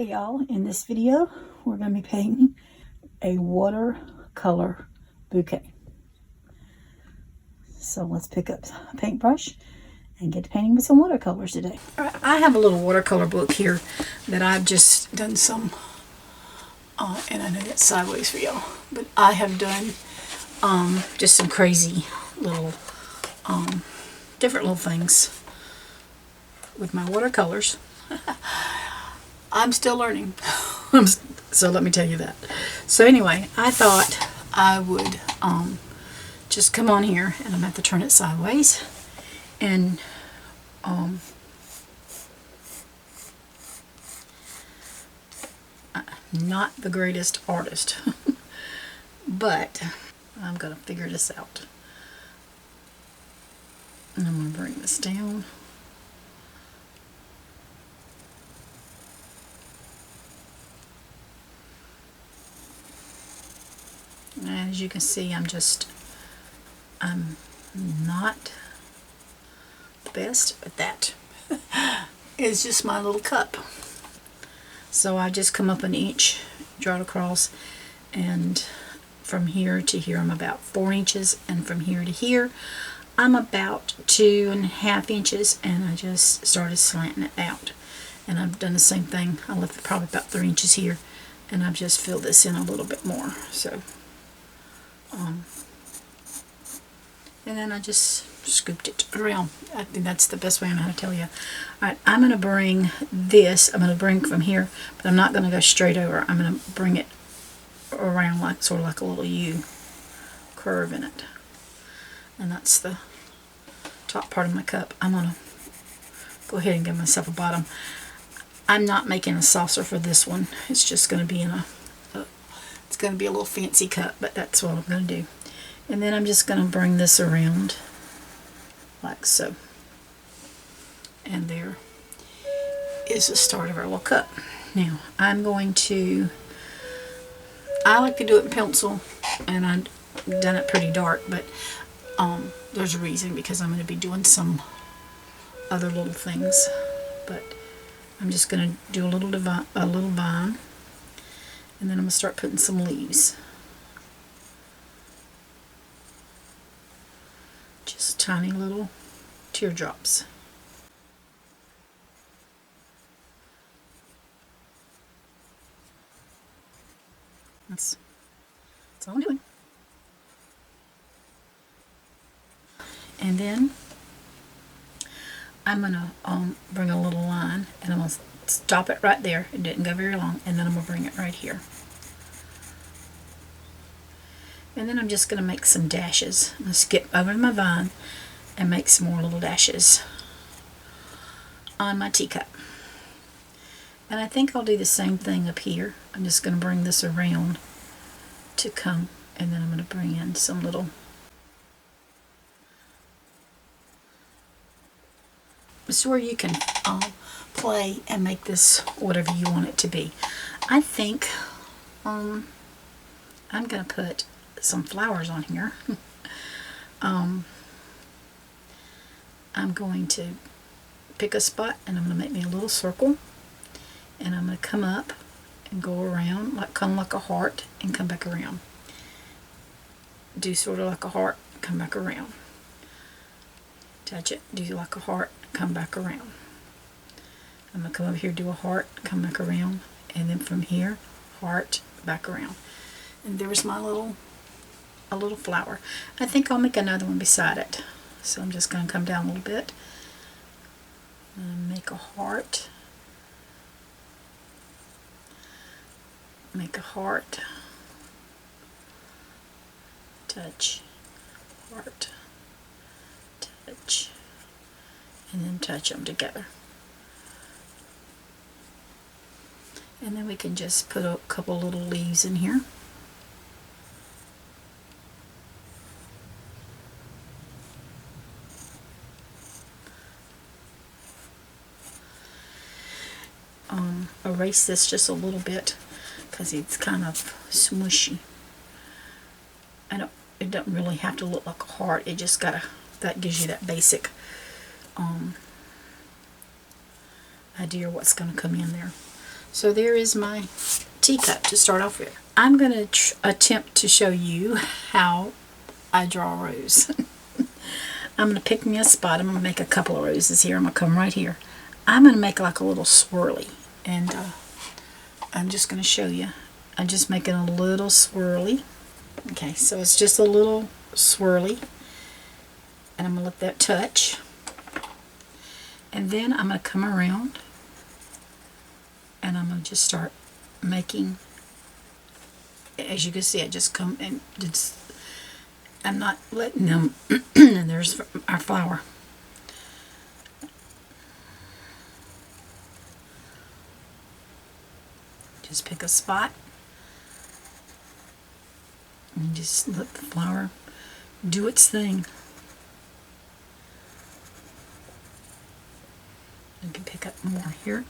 Hey y'all, in this video we're going to be painting a watercolor bouquet. So let's pick up a paintbrush and get to painting with some watercolors today. I have a little watercolor book here that I've just done some, and I know that's sideways for y'all, but I have done just some crazy little, different little things with my watercolors. I'm still learning. So let me tell you that. So anyway, I thought I would just come on here, and I'm going to have to turn it sideways, and I'm not the greatest artist, but I'm going to figure this out. And I'm going to bring this down. And as you can see, I'm not the best at that. It's just my little cup. So I just come up an inch, draw it across, and from here to here I'm about 4 inches, and from here to here I'm about 2.5 inches, and I just started slanting it out. And I've done the same thing. I left it probably about 3 inches here, and I've just filled this in a little bit more. So and then I just scooped it around. I think that's the best way I know how to tell you. Alright, I'm going to bring this, I'm going to bring from here, but I'm not going to go straight over. I'm going to bring it around like sort of like a little U curve in it. And that's the top part of my cup. I'm going to go ahead and give myself a bottom. I'm not making a saucer for this one. It's just going to be in it's going to be a little fancy cup, but that's what I'm going to do. And then I'm just going to bring this around like so. And there is the start of our little cup. Now, I'm going to, I like to do it in pencil, and I've done it pretty dark, but there's a reason, because I'm going to be doing some other little things. But I'm just going to do a little vine, and then I'm going to start putting some leaves. Just tiny little teardrops. That's all I'm doing. And then I'm going to bring a little line, and I'm going to stop it right there. It didn't go very long. And then I'm going to bring it right here. And then I'm just going to make some dashes. I'm going to skip over my vine and make some more little dashes on my teacup. And I think I'll do the same thing up here. I'm just going to bring this around to come, and then I'm going to bring in some little This is where you can play and make this whatever you want it to be. I think I'm going to put some flowers on here. I'm going to pick a spot, and I'm going to make me a little circle, and I'm going to come up and go around, kind of like a heart, and come back around. Do sort of like a heart, come back around. Touch it, do like a heart, come back around. I'm going to come over here, do a heart, come back around, and then from here, heart, back around. And there's my little flower. I think I'll make another one beside it. So I'm just going to come down a little bit and make a heart. Make a heart. Touch. Heart. Touch. And then touch them together. And then we can just put a couple little leaves in here. Erase this just a little bit because it's kind of smushy. It doesn't really have to look like a heart. It just that gives you that basic idea of what's going to come in there. So there is my teacup to start off with. I'm going to attempt to show you how I draw a rose. I'm going to pick me a spot. I'm going to make a couple of roses here. I'm going to come right here. I'm going to make like a little swirly. And I'm just going to show you. I'm just making a little swirly. Okay, so it's just a little swirly. And I'm going to let that touch. And then I'm going to come around. And I'm going to just start making, as you can see, I just come and just, I'm not letting them, and there's our flower. Just pick a spot and just let the flower do its thing. You can pick up more here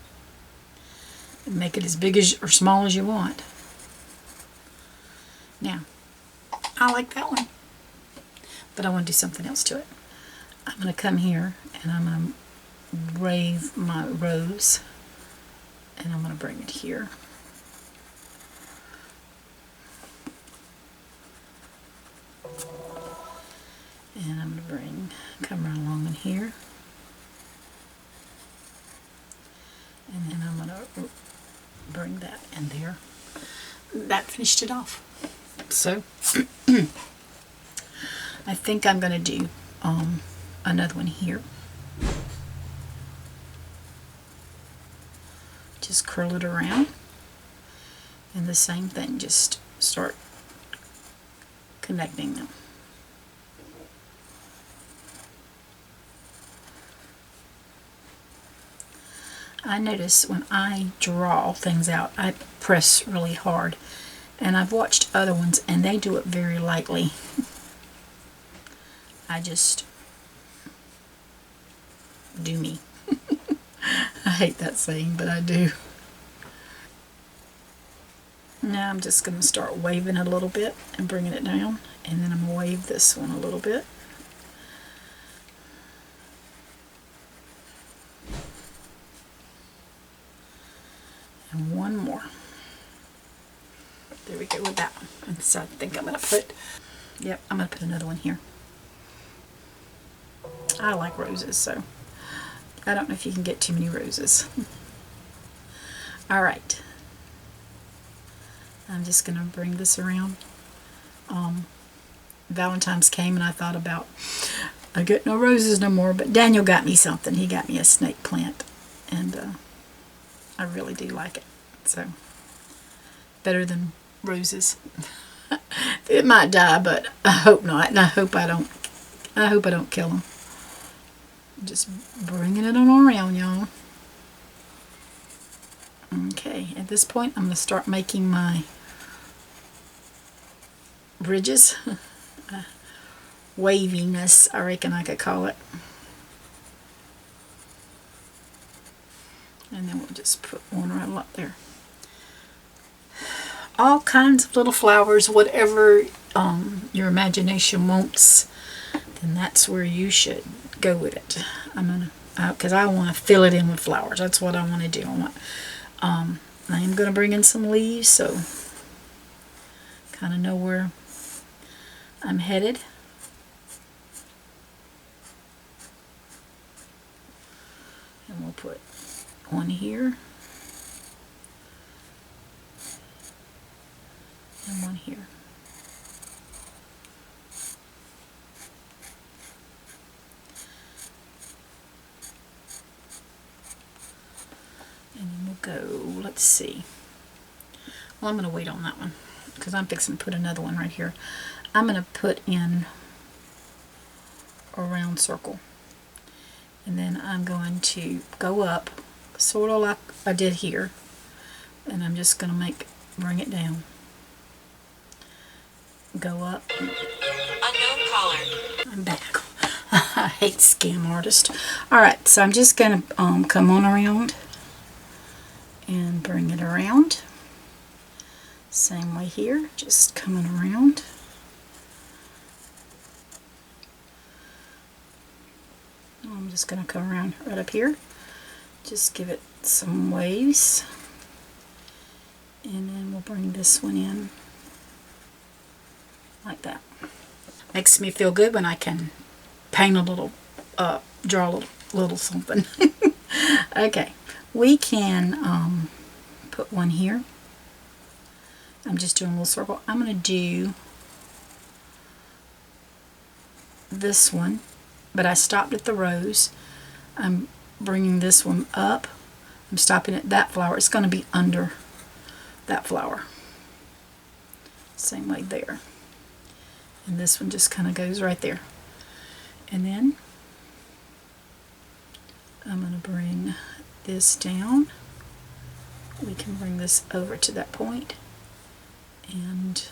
and make it as big as or small as you want. Now, I like that one, but I want to do something else to it. I'm going to come here and I'm going to wave my rose, and I'm going to bring it here. And I'm going to come right along in here. And then I'm going to bring that in there. That finished it off. So, I think I'm going to do another one here. Just curl it around. And the same thing, just start connecting them. I notice when I draw things out, I press really hard. And I've watched other ones and they do it very lightly. I just do me. I hate that saying, but I do. Now I'm just going to start waving it a little bit and bringing it down. And then I'm going to wave this one a little bit. And one more. There we go with that one. And so I think I'm going to put, yep, I'm going to put another one here. I like roses, so I don't know if you can get too many roses. Alright. I'm just going to bring this around. Valentine's came and I thought about, I get no roses no more, but Daniel got me something. He got me a snake plant. And I really do like it. So, better than roses. It might die, but I hope not. And I hope I don't kill them. Just bringing it on around, y'all. Okay, at this point I'm going to start making my ridges. Waviness, I reckon I could call it. And then we'll just put one right up there. All kinds of little flowers, whatever your imagination wants, then that's where you should go with it. I'm gonna, because I want to fill it in with flowers. That's what I want to do. I am going to bring in some leaves, so kind of know where I'm headed. And we'll put one here and one here. And then we'll go, let's see. Well, I'm going to wait on that one because I'm fixing to put another one right here. I'm going to put in a round circle. And then I'm going to go up, sort of like I did here. And I'm just going to bring it down. Go up. Unknown caller. I'm back. I hate scam artists. Alright, so I'm just going to come on around and bring it around. Same way here, just coming around. I'm just going to come around right up here. Just give it some waves. And then we'll bring this one in like that. Makes me feel good when I can paint a little, draw a little something. Okay, we can put one here. I'm just doing a little circle. I'm going to do this one, but I stopped at the rose. I'm bringing this one up. I'm stopping at that flower. It's going to be under that flower. Same way there. And this one just kind of goes right there. And then I'm going to bring this down. We can bring this over to that point and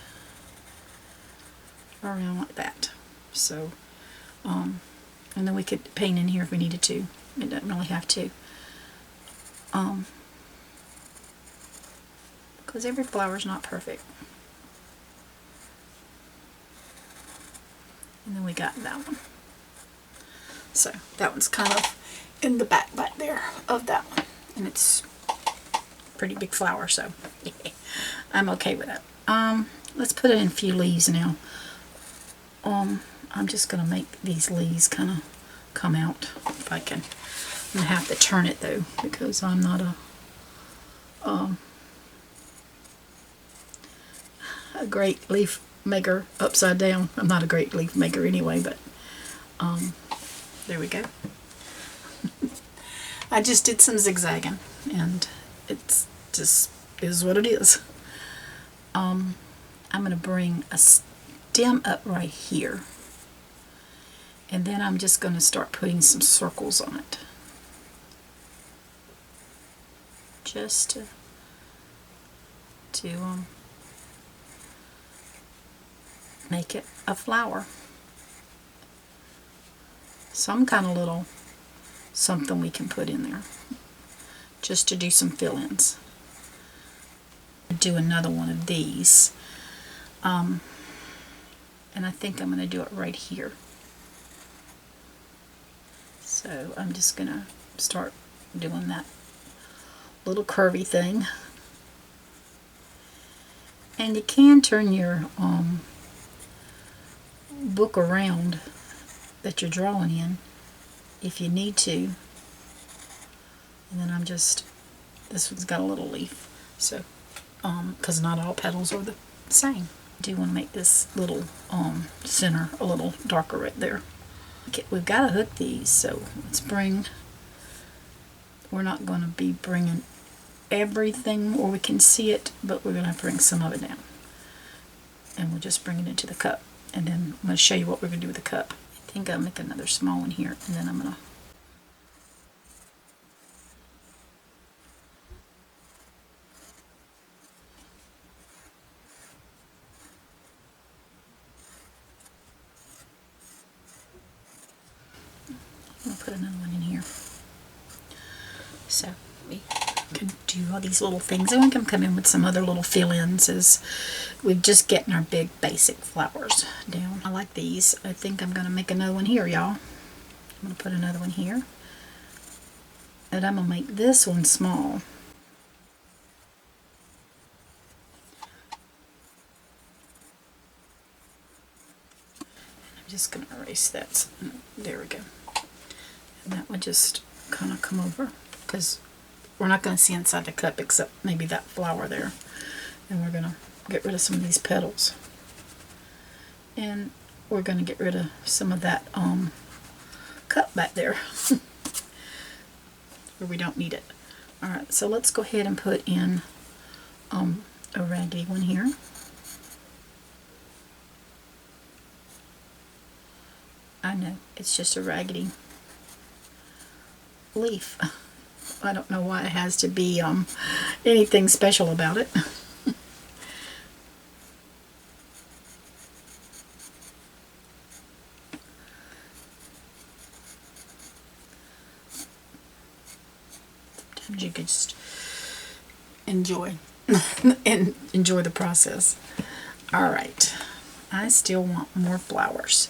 around like that. So, and then we could paint in here if we needed to. It doesn't really have to. Because every flower is not perfect. And then we got that one. So that one's kind of in the back there of that one. And it's a pretty big flower, so I'm okay with it. Let's put in a few leaves now. I'm just going to make these leaves kind of come out if I can. I'm going to have to turn it though, because I'm not a great leaf maker upside down. I'm not a great leaf maker anyway, but there we go. I just did some zigzagging, and it's just is what it is. I'm going to bring a stem up right here, and then I'm just going to start putting some circles on it, just to make it a flower. Some kind of little something we can put in there, just to do some fill-ins. Do another one of these, and I think I'm going to do it right here. So I'm just going to start doing that little curvy thing. And you can turn your book around that you're drawing in if you need to. And then I'm just, this one's got a little leaf, so because not all petals are the same. I do want to make this little center a little darker right there. Okay, we've got to hook these, so let's bring, we're not going to be bringing everything where we can see it, but we're going to bring some of it down. And we'll just bring it into the cup. And then I'm going to show you what we're going to do with the cup. I think I'll make another small one here, and then I'm going to put another one in here. So we can do all these little things, and we can come in with some other little fill-ins as we're just getting our big basic flowers down. I like these. I think I'm going to make another one here, y'all. I'm going to put another one here, and I'm going to make this one small. I'm just going to erase that. There we go. And that would just kind of come over, because we're not going to see inside the cup except maybe that flower there. And we're going to get rid of some of these petals. And we're going to get rid of some of that cup back there where we don't need it. Alright, so let's go ahead and put in a raggedy one here. I know, it's just a raggedy leaf. I don't know why it has to be anything special about it. Sometimes you can just enjoy and enjoy the process. Alright, I still want more flowers.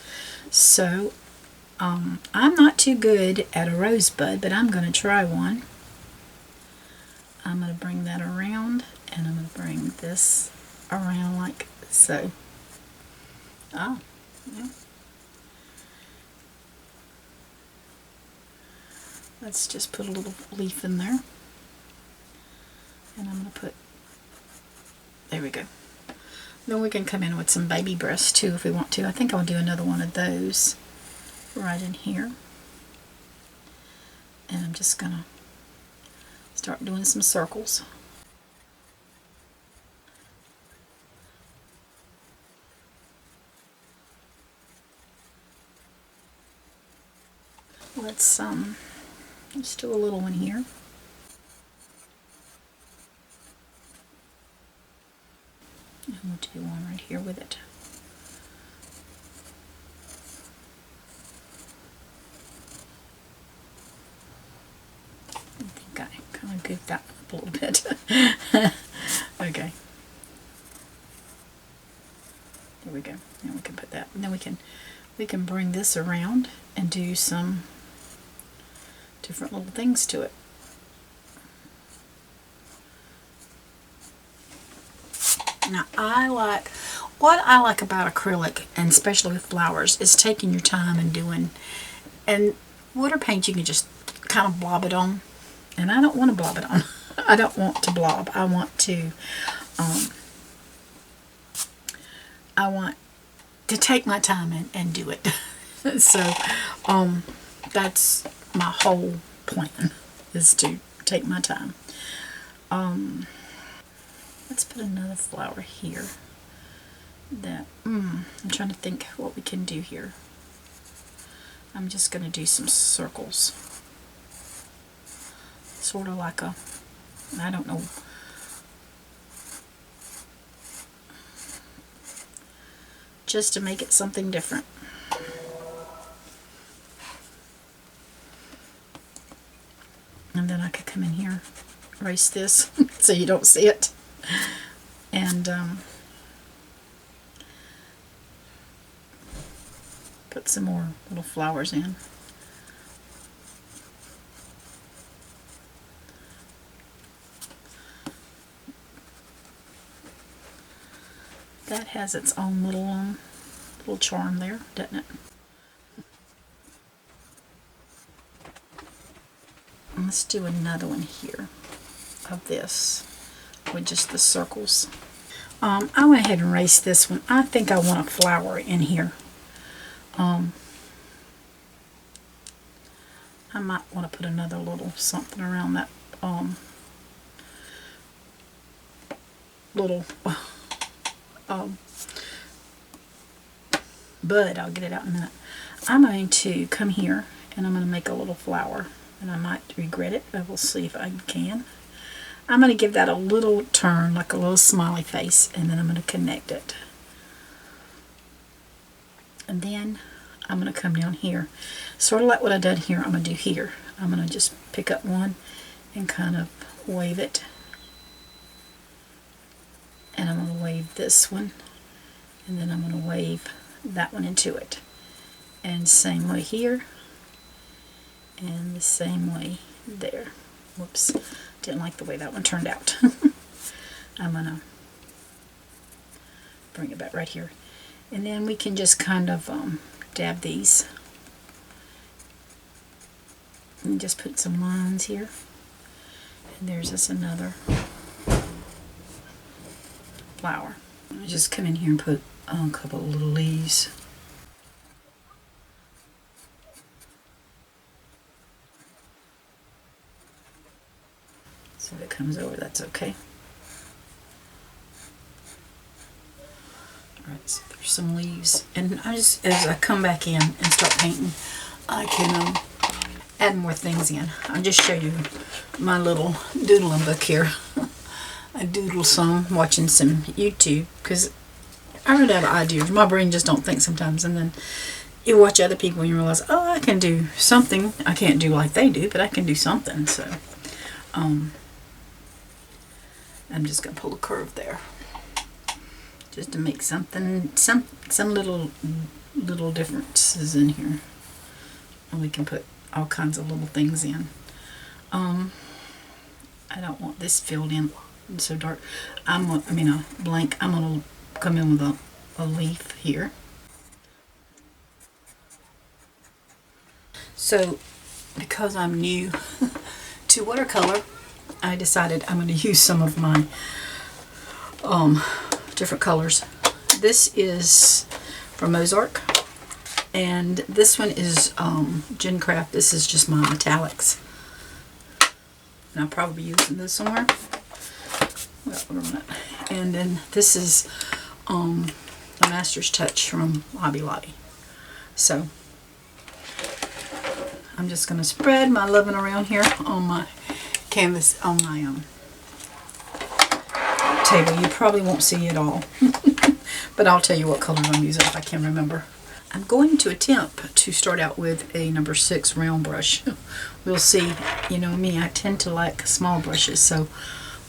So I'm not too good at a rosebud, but I'm going to try one. I'm going to bring that around, and I'm going to bring this around like so. Oh, yeah. Let's just put a little leaf in there. And I'm going to put, there we go. Then we can come in with some baby breasts too if we want to. I think I'll do another one of those right in here. And I'm just going to start doing some circles. Let's do a little one here. And we'll do one right here with it. I think I kind of goofed that up a little bit. Okay. There we go. Now we can put that. And then we can bring this around and do some different little things to it. Now what I like about acrylic, and especially with flowers, is taking your time and doing, and water paint you can just kind of blob it on, and I don't want to blob it on. I don't want to blob. I want to take my time and do it. So that's my whole plan, is to take my time. Let's put another flower here. I'm trying to think what we can do here. I'm just going to do some circles. Sort of like a, I don't know. Just to make it something different. And then I could come in here, erase this so you don't see it. And put some more little flowers in. That has its own little charm there, doesn't it? And let's do another one here of this with just the circles. I went ahead and erased this one. I think I want a flower in here. I might want to put another little something around that little bud. I'll get it out in a minute. I'm going to come here and I'm going to make a little flower, and I might regret it, but we'll see if I can. I'm going to give that a little turn, like a little smiley face, and then I'm going to connect it. And then I'm going to come down here. Sort of like what I done here, I'm going to do here. I'm going to just pick up one and kind of wave it. And I'm going to wave this one. And then I'm going to wave that one into it. And same way here. And the same way there. Whoops. Didn't like the way that one turned out. I'm going to bring it back right here. And then we can just kind of dab these. And just put some lines here. And there's just another flower. I'll just come in here and put a couple of little leaves. So if it comes over, that's okay. Alright, so there's some leaves. And I just, as I come back in and start painting, I can add more things in. I'll just show you my little doodling book here. I doodle some, watching some YouTube, because I run out of ideas. My brain just don't think sometimes, and then you watch other people and you realize, oh, I can do something. I can't do like they do, but I can do something. So I'm just going to pull a curve there, just to make something, some little differences in here. And we can put all kinds of little things in. I don't want this filled in It's so dark. I mean a blank. I'm gonna come in with a leaf here. So because I'm new to watercolor, I decided I'm going to use some of my different colors. This is from Mozart, and this one is Gin Craft. This is just my metallics, and I'll probably be using this somewhere. And then this is the Master's Touch from Hobby Lobby. So I'm just going to spread my loving around here on my canvas, on my table. You probably won't see it all, but I'll tell you what color I'm using if I can remember. I'm going to attempt to start out with a number 6 round brush. We'll see. You know me, I tend to like small brushes, so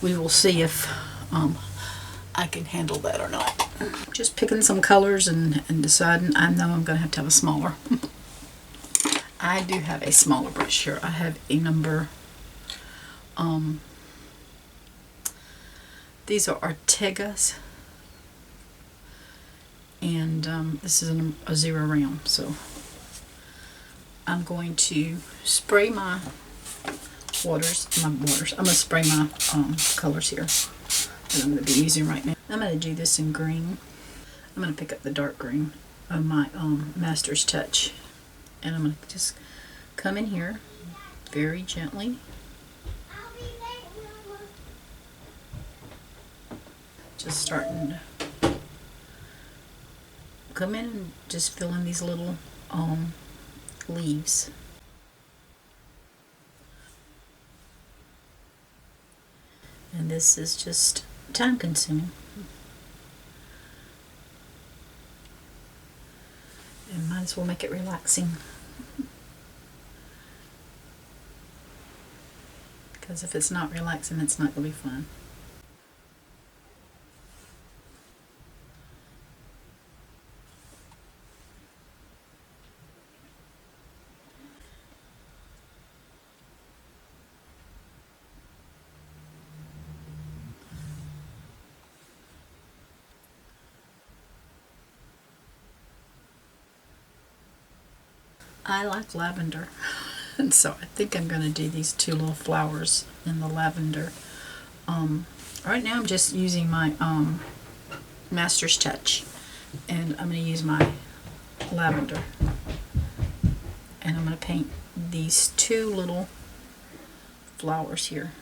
we will see if I can handle that or not. Just picking some colors and deciding. I know I'm going to have a smaller. I do have a smaller brush here. I have a number, these are Ortegas, and this is a 0 round. So I'm going to spray my waters. I'm going to spray my colors here that I'm going to be using right now. I'm going to do this in green. I'm going to pick up the dark green of my Master's Touch. And I'm going to just come in here very gently. Just starting to come in and just fill in these little leaves. And this is just time consuming. And might as well make it relaxing. Because if it's not relaxing, it's not going to be fun. I like lavender, and so I think I'm going to do these 2 little flowers in the lavender. Right now I'm just using my Master's Touch, and I'm going to use my lavender, and I'm going to paint these 2 little flowers here.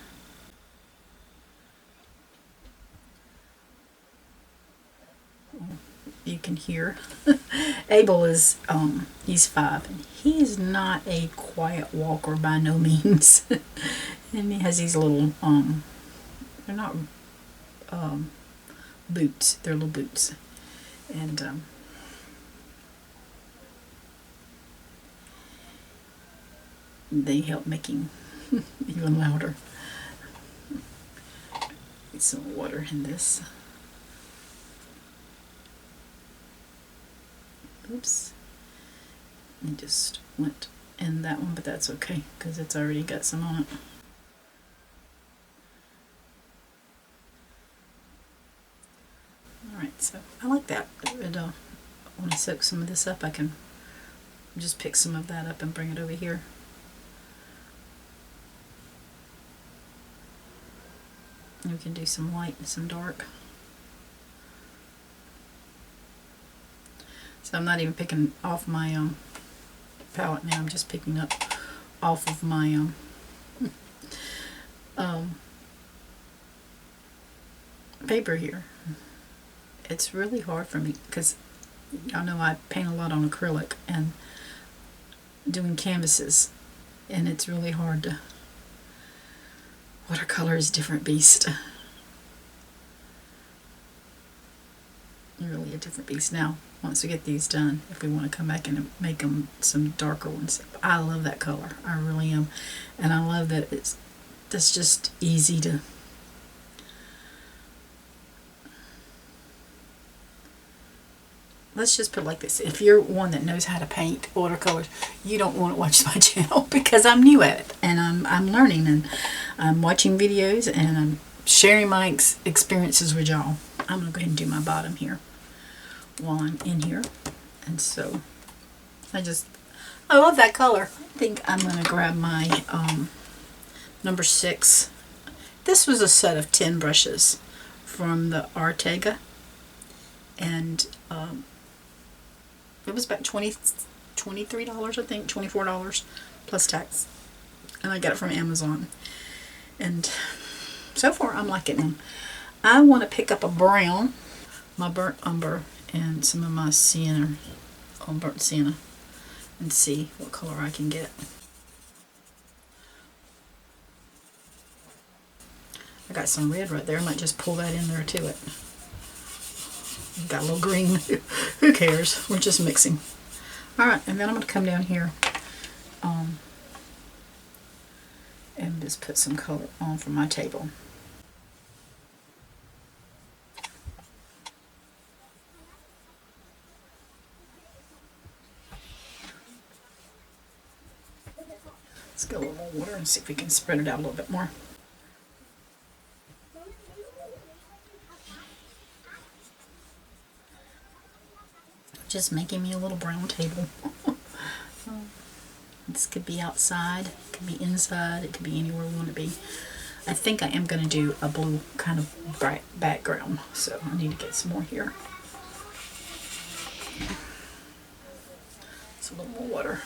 You can hear Abel is he's 5, and he is not a quiet walker by no means. And he has these little they're not boots, they're little boots, and they help making even louder. Get some water in this. Oops, it just went in that one, but that's okay because it's already got some on it. Alright, so I like that. I want to soak some of this up. I can just pick some of that up and bring it over here. And we can do some light and some dark. So I'm not even picking off my palette now. I'm just picking up off of my paper here. It's really hard for me because I know I paint a lot on acrylic and doing canvases, and it's really hard to. Watercolor is a different beast. Really a different beast. Now, once we get these done, if we want to come back and make them some darker ones, I love that color. I really am, and I love that that's just easy to. Let's just put it like this. If you're one that knows how to paint watercolors, you don't want to watch my channel because I'm new at it, and I'm learning, and I'm watching videos, and I'm sharing my experiences with y'all. I'm going to go ahead and do my bottom here while I'm in here. And so I love that color. I think I'm going to grab my number 6. This was a set of 10 brushes from the Ortega, and it was about $23, I think, $24 plus tax, and I got it from Amazon. And so far, I'm liking them. I want to pick up a brown, my burnt umber, and some of my sienna, burnt sienna, and see what color I can get. I got some red right there. I might just pull that in there to it. Got a little green. Who cares? We're just mixing. Alright, and then I'm going to come down here and just put some color on for my table. Let's get a little more water and see if we can spread it out a little bit more. Just making me a little brown table. This could be outside, it could be inside, it could be anywhere we want to be. I think I am going to do a blue kind of bright background, so I need to get some more here. It's a little more water.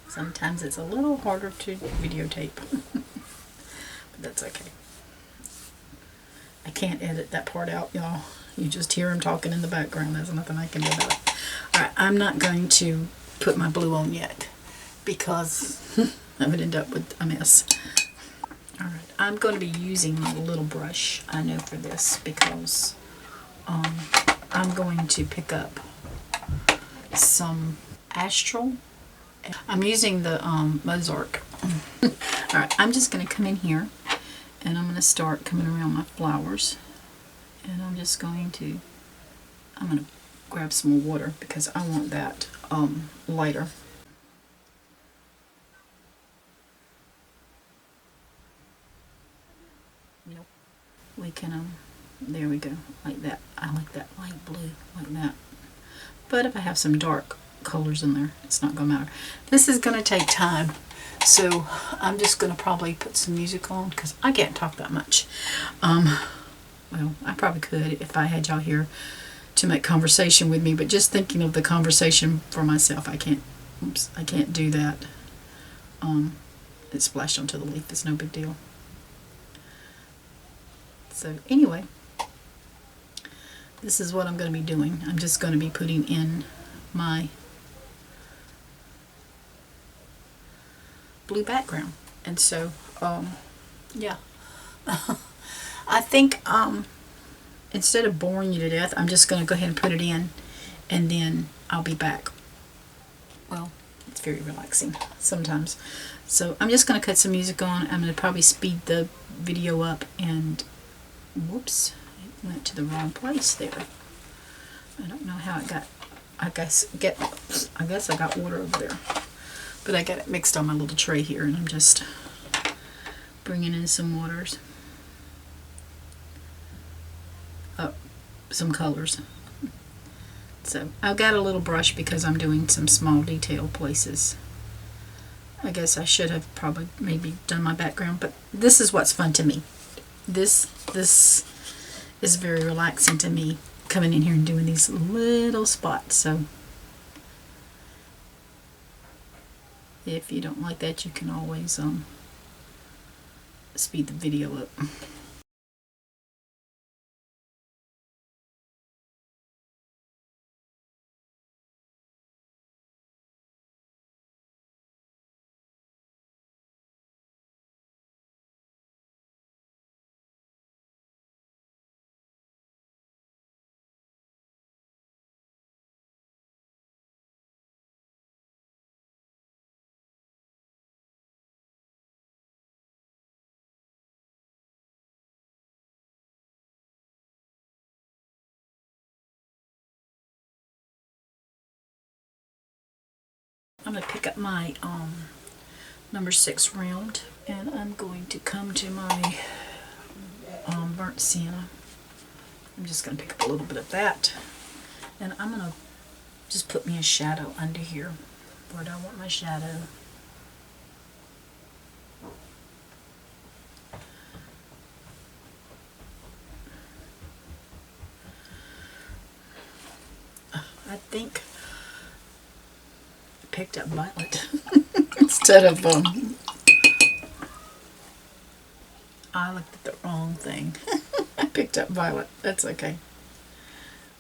Sometimes it's a little harder to videotape, but that's okay. I can't edit that part out, y'all. You just hear him talking in the background. There's nothing I can do about it. Alright, I'm not going to put my blue on yet because I would end up with a mess. Alright, I'm going to be using my little brush, I know, for this because I'm going to pick up some astral. I'm using the Mozart. Alright, I'm just going to come in here and I'm going to start coming around my flowers. And I'm just going to, grab some more water because I want that lighter. Nope. We can, there we go, like that. I like that light blue, like that. But if I have some dark colors in there, it's not going to matter. This is going to take time. So I'm just going to probably put some music on because I can't talk that much. Well, I probably could if I had y'all here to make conversation with me, but just thinking of the conversation for myself, I can't do that. It splashed onto the leaf. It's no big deal. So anyway, this is what I'm going to be doing. I'm just going to be putting in my blue background. And so, yeah. I think instead of boring you to death, I'm just going to go ahead and put it in, and then I'll be back. Well, it's very relaxing sometimes. So I'm just going to cut some music on. I'm going to probably speed the video up, and whoops, it went to the wrong place there. I don't know how it got. I guess I got water over there, but I got it mixed on my little tray here, and I'm just bringing in some waters. Some colors. So I've got a little brush because I'm doing some small detail places. I guess I should have probably maybe done my background, but this is what's fun to me. This is very relaxing to me, coming in here and doing these little spots. So if you don't like that, you can always speed the video up. I'm going to pick up my number 6 round, and I'm going to come to my burnt sienna. I'm just going to pick up a little bit of that, and I'm going to just put me a shadow under here. Where do I want my shadow? I think I picked up violet instead of I looked at the wrong thing. I picked up violet. That's okay.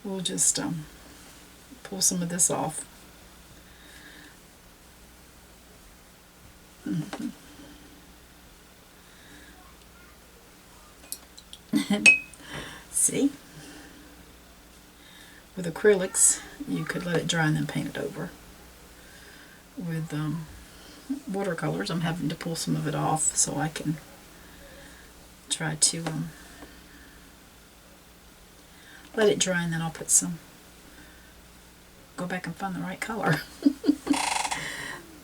We'll just pull some of this off. See? With acrylics, you could let it dry and then paint it over. With watercolors, I'm having to pull some of it off so I can try to let it dry, and then I'll put some, go back and find the right color.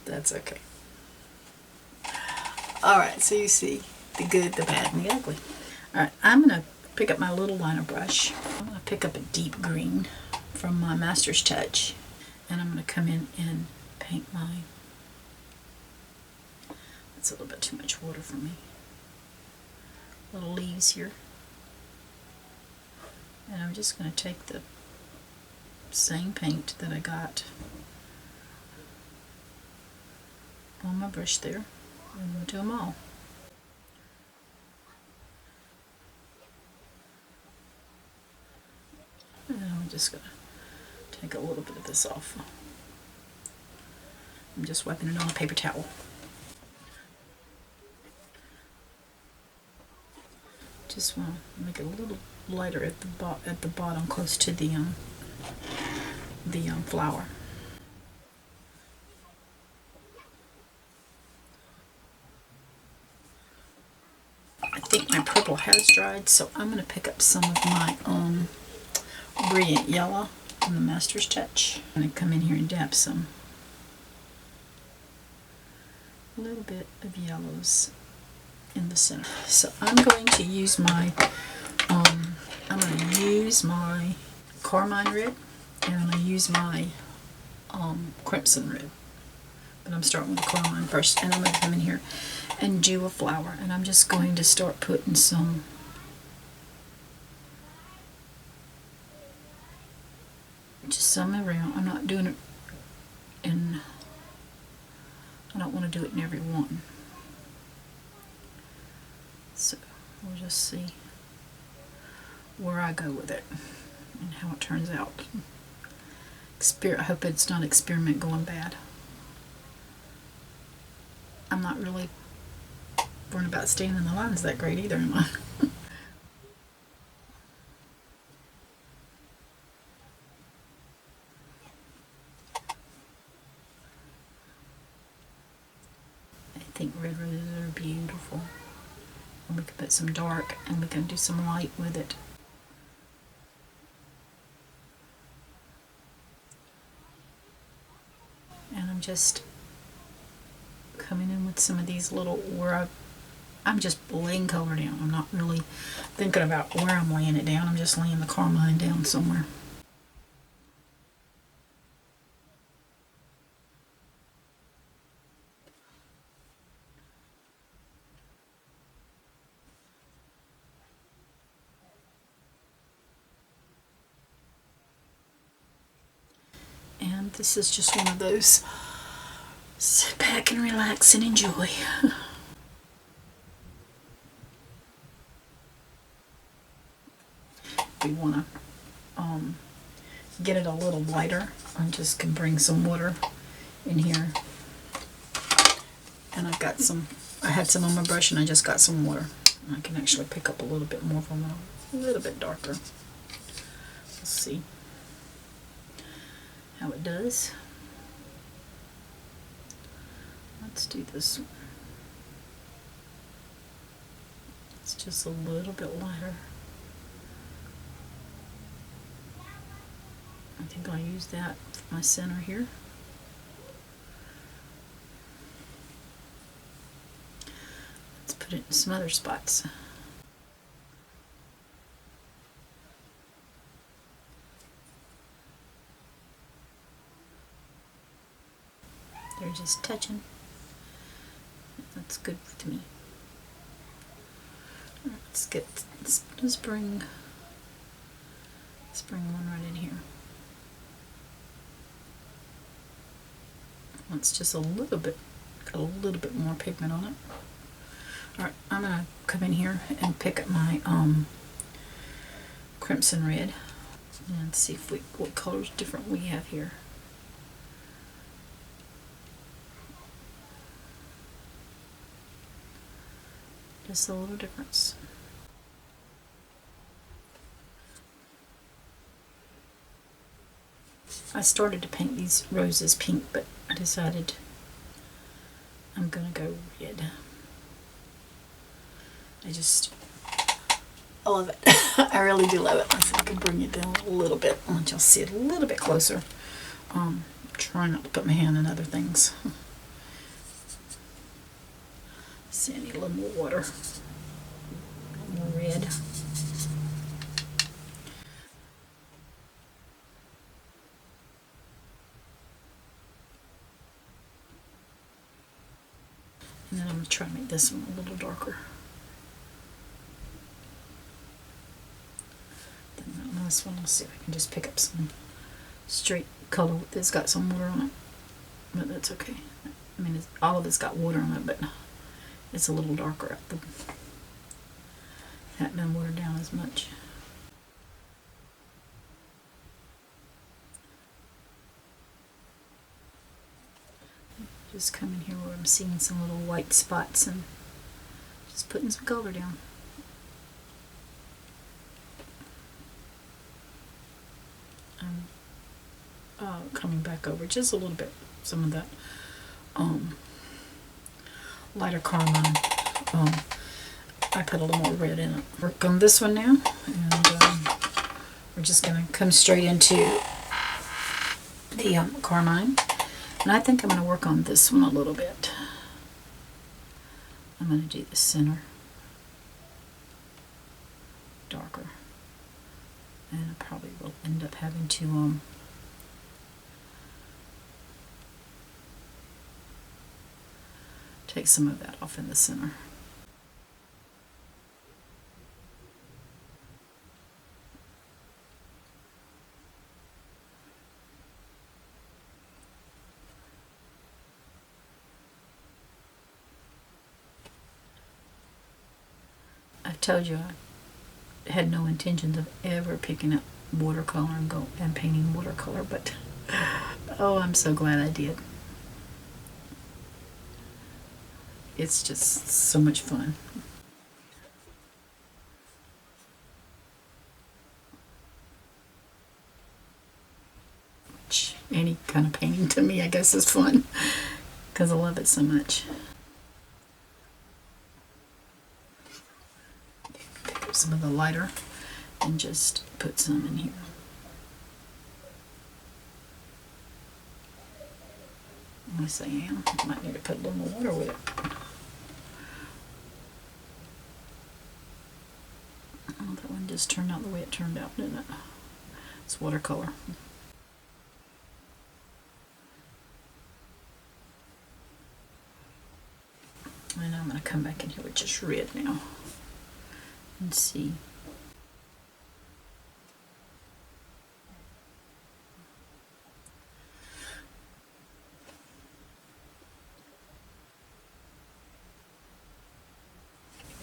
That's okay. Alright, so you see the good, the bad, and the ugly. Alright, I'm going to pick up my little liner brush. I'm going to pick up a deep green from my Master's Touch, and I'm going to come in and paint my, that's a little bit too much water for me, little leaves here. And I'm just going to take the same paint that I got on my brush there, and we'll do them all. And I'm just going to take a little bit of this off. I'm just wiping it on a paper towel. Just want to make it a little lighter at the bottom, close to the flower. I think my purple has dried, so I'm going to pick up some of my Brilliant Yellow from the Master's Touch. I'm going to come in here and dab some, a little bit of yellows in the center. So I'm going to use my carmine red, and I'm going to use my crimson red. But I'm starting with the carmine first, and I'm going to come in here and do a flower, and I'm just going to start putting some around. I'm not doing it in, I don't want to do it in every one. So we'll just see where I go with it and how it turns out. I hope it's not experiment going bad. I'm not really worried about staying in the lines that great either, am I? I think red roses are beautiful. And we can put some dark, and we can do some light with it. And I'm just coming in with some of these little, where I'm just laying color down. I'm not really thinking about where I'm laying it down. I'm just laying the carmine down somewhere. And this is just one of those sit back and relax and enjoy. We want to get it a little lighter. I just can bring some water in here, and I've got some, I had some on my brush and I just got some water. I can actually pick up a little bit more from a little bit darker. Let's see how it does. Let's do this one. It's just a little bit lighter. I think I'll use that for my center here. put it in some other spots. They're just touching. That's good with me. Let's bring one right in here. It's just a little bit, got a little bit more pigment on it. All right, I'm gonna come in here and pick up my crimson red and see if what colors different we have here. Just a little difference. I started to paint these roses pink, but I decided I'm gonna go red. I love it. I really do love it. Let's see if I can bring it down a little bit. I want y'all to see it a little bit closer. Try not to put my hand in other things. See, I need a little more water. A little more red. And then I'm going to try to make this one a little darker. Then this one, I'll see if I can just pick up some straight color that's got some water on it. But that's okay. I mean, all of it's got water on it, but it's a little darker. It hasn't been watered down as much. Just come in here where I'm seeing some little white spots and just putting some color down. Coming back over just a little bit, some of that lighter carmine. I put a little more red in it. Work on this one now, and we're just going to come straight into the carmine. And I think I'm going to work on this one a little bit. I'm going to do the center darker. And I probably will end up having to take some of that off in the center. I've told you I had no intentions of ever picking up watercolor and painting watercolor, but oh, I'm so glad I did. It's just so much fun. Any kind of painting to me, I guess, is fun because I love it so much. Pick up some of the lighter and just put some in here. Yes, I am. Might need to put a little more water with it. Oh, that one just turned out the way it turned out, didn't it? It's watercolor. And I'm going to come back in here with just red now and see.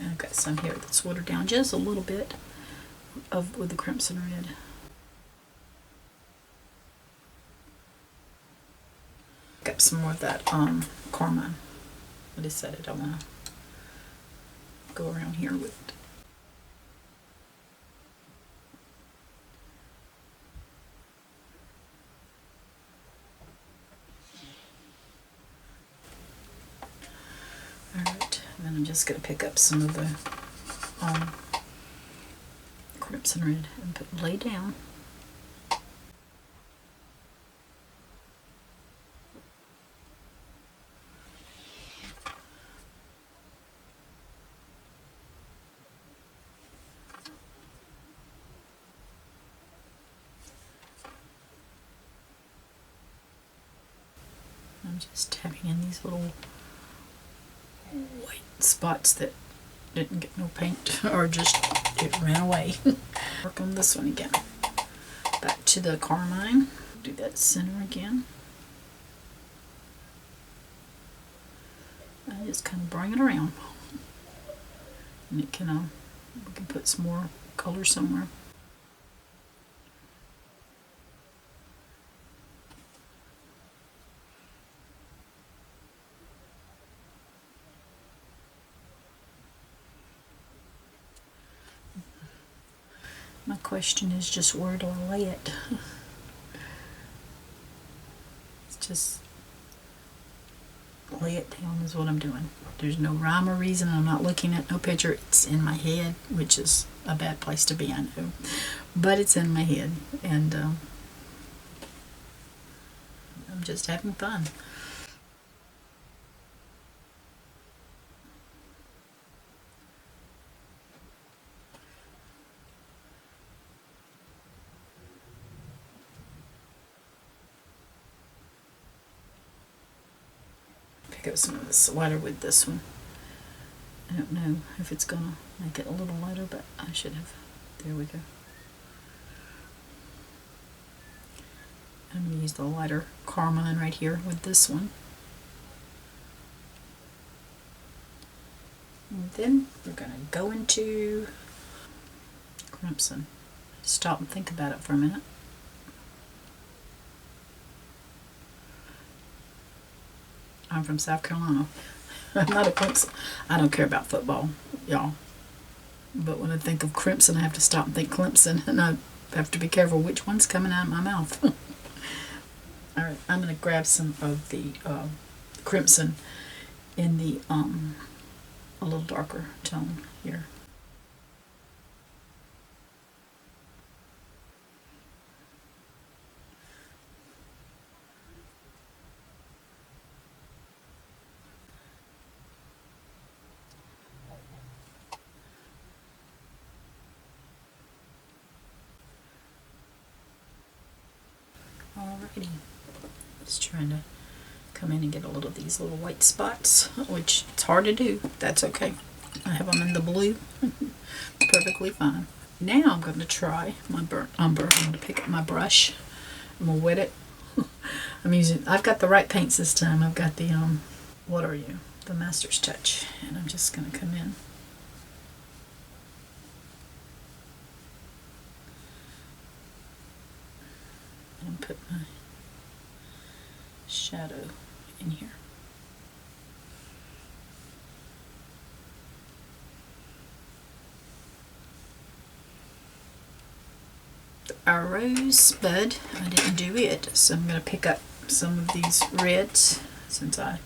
I've got some here that's watered down just a little bit with the crimson red. Got some more of that carmine. I decided I want to go around here with it. Alright, and then I'm just going to pick up some of the crimson red and lay down. just tapping in these little white spots that didn't get no paint or just it ran away. Work on this one again. Back to the carmine. Do that center again. I just kind of bring it around. And it can, we can put some more color somewhere. My question is just where do I lay it? It's just lay it down is what I'm doing. There's no rhyme or reason. I'm not looking at no picture. It's in my head, which is a bad place to be, I know. But it's in my head, and I'm just having fun. Pick up some of this lighter with this one. I don't know if it's gonna make it a little lighter, but I should have. There we go. I'm gonna use the lighter carmine right here with this one. And then we're gonna go into crimson. Stop and think about it for a minute. I'm from South Carolina. I'm not a Clemson. I don't care about football, y'all. But when I think of crimson, I have to stop and think Clemson, and I have to be careful which one's coming out of my mouth. Alright, I'm going to grab some of the crimson in the a little darker tone here. Alrighty, just trying to come in and get a little of these little white spots, which it's hard to do. That's okay. I have them in the blue. Perfectly fine. Now I'm going to try my burnt umber. I'm going to pick up my brush. I'm going to wet it. I've got the right paints this time. I've got the, what are you? The Master's Touch. And I'm just going to come in. And put my shadow in here. Our rosebud, I didn't do it, so I'm going to pick up some of these reds since I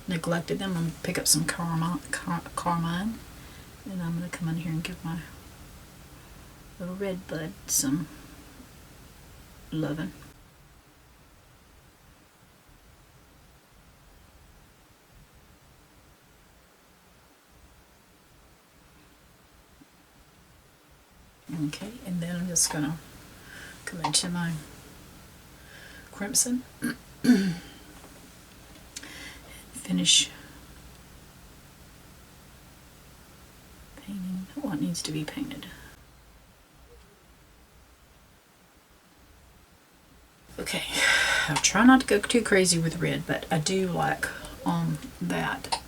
neglected them. I'm going to pick up some carmine, and I'm going to come in here and give my little red bud some loving. Okay, and then I'm just going to come into my crimson and finish painting what needs to be painted. Okay, I'll try not to go too crazy with red, but I do like that.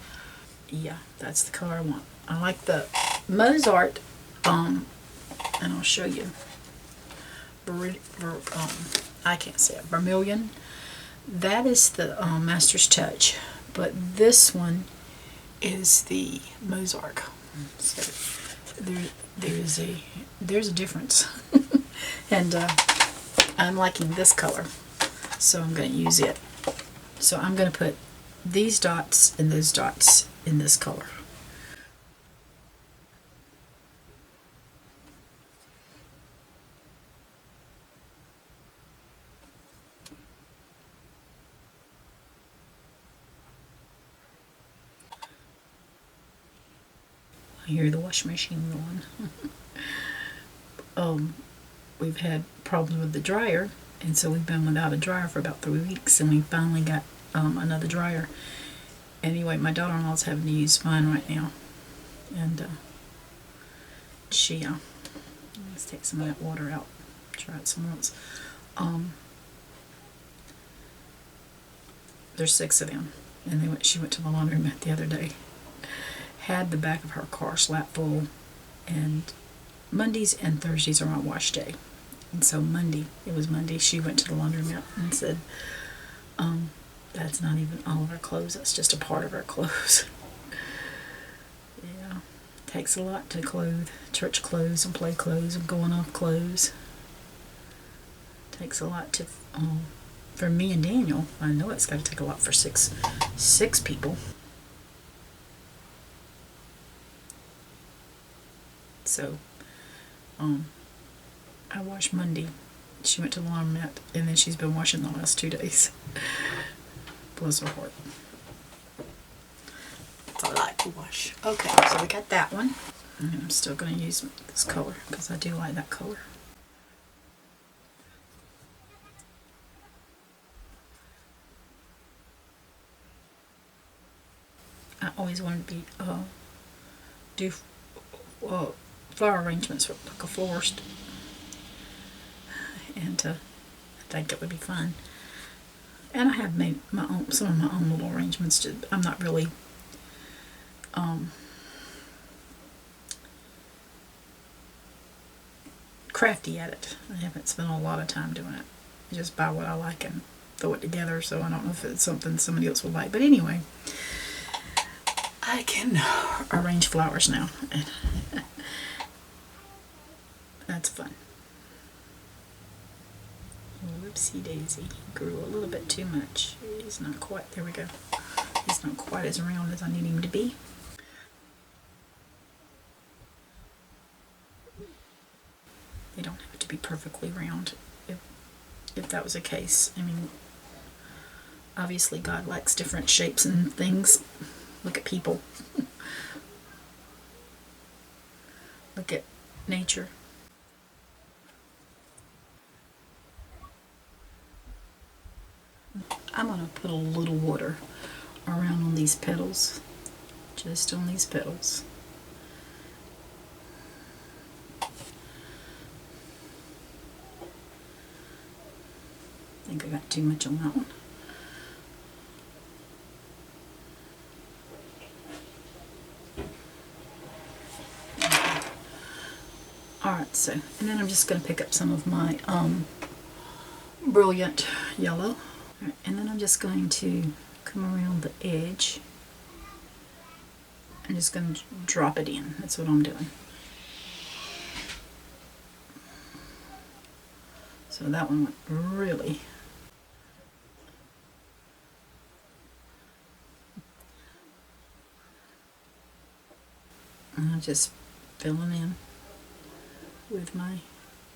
Yeah, that's the color I want. I like the Mozart, and I'll show you. I can't say it. Vermilion. That is the Master's Touch, but this one is the Mozart. So there's a difference, and I'm liking this color, so I'm going to use it. So I'm going to put these dots and those dots in this color. I hear the washing machine going. We've had problems with the dryer, and so we've been without a dryer for about 3 weeks, and we finally got another dryer. Anyway, my daughter-in-law's having to use mine right now, and let's take some of that water out. Try it somewhere else. There's 6 of them, and she went to the laundromat the other day. Had the back of her car slap full, and Mondays and Thursdays are my wash day. And so it was Monday, she went to the laundromat and said, that's not even all of our clothes, that's just a part of our clothes. Yeah, takes a lot to clothe church clothes and play clothes and going off clothes. Takes a lot to, for me and Daniel. I know it's got to take a lot for six people. So, I washed Monday. She went to the laundromat, and then she's been washing the last 2 days. Bless her heart. That's all I like to wash. Okay, so we got that one. And I'm still going to use this color because I do like that color. I always wanted to be do flower arrangements for like a florist, and I think it would be fun. And I have made some of my own little arrangements. I'm not really crafty at it. I haven't spent a lot of time doing it. I just buy what I like and throw it together, so I don't know if it's something somebody else would like. But anyway, I can arrange flowers now. That's fun. Whoopsie daisy. Grew a little bit too much. He's not quite, there we go. He's not quite as round as I need him to be. They don't have to be perfectly round. If that was the case, I mean, obviously God likes different shapes and things. Look at people. Look at nature. I'm going to put a little water around on these petals. Just on these petals. I think I got too much on that one. Alright, so, and then I'm just going to pick up some of my brilliant yellow. Right, and then I'm just going to come around the edge. I'm just going to drop it in. That's what I'm doing. So that one went really. And I'm just filling in with my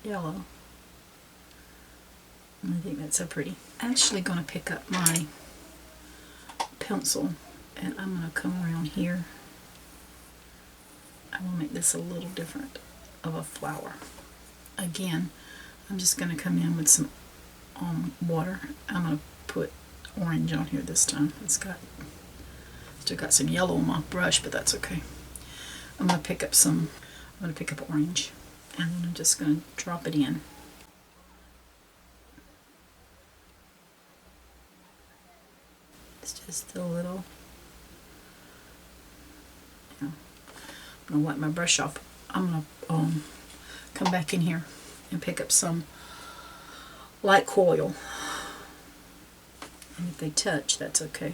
yellow. And I think that's so pretty. I'm actually going to pick up my pencil and I'm going to come around here. I will make this a little different of a flower. Again, I'm just going to come in with some water. I'm going to put orange on here this time. Still got some yellow on my brush, but that's okay. I'm going to pick up orange, and then I'm just going to drop it in. It's just a little, I'm going to wipe my brush off. I'm going to come back in here and pick up some light coil. And if they touch, that's okay.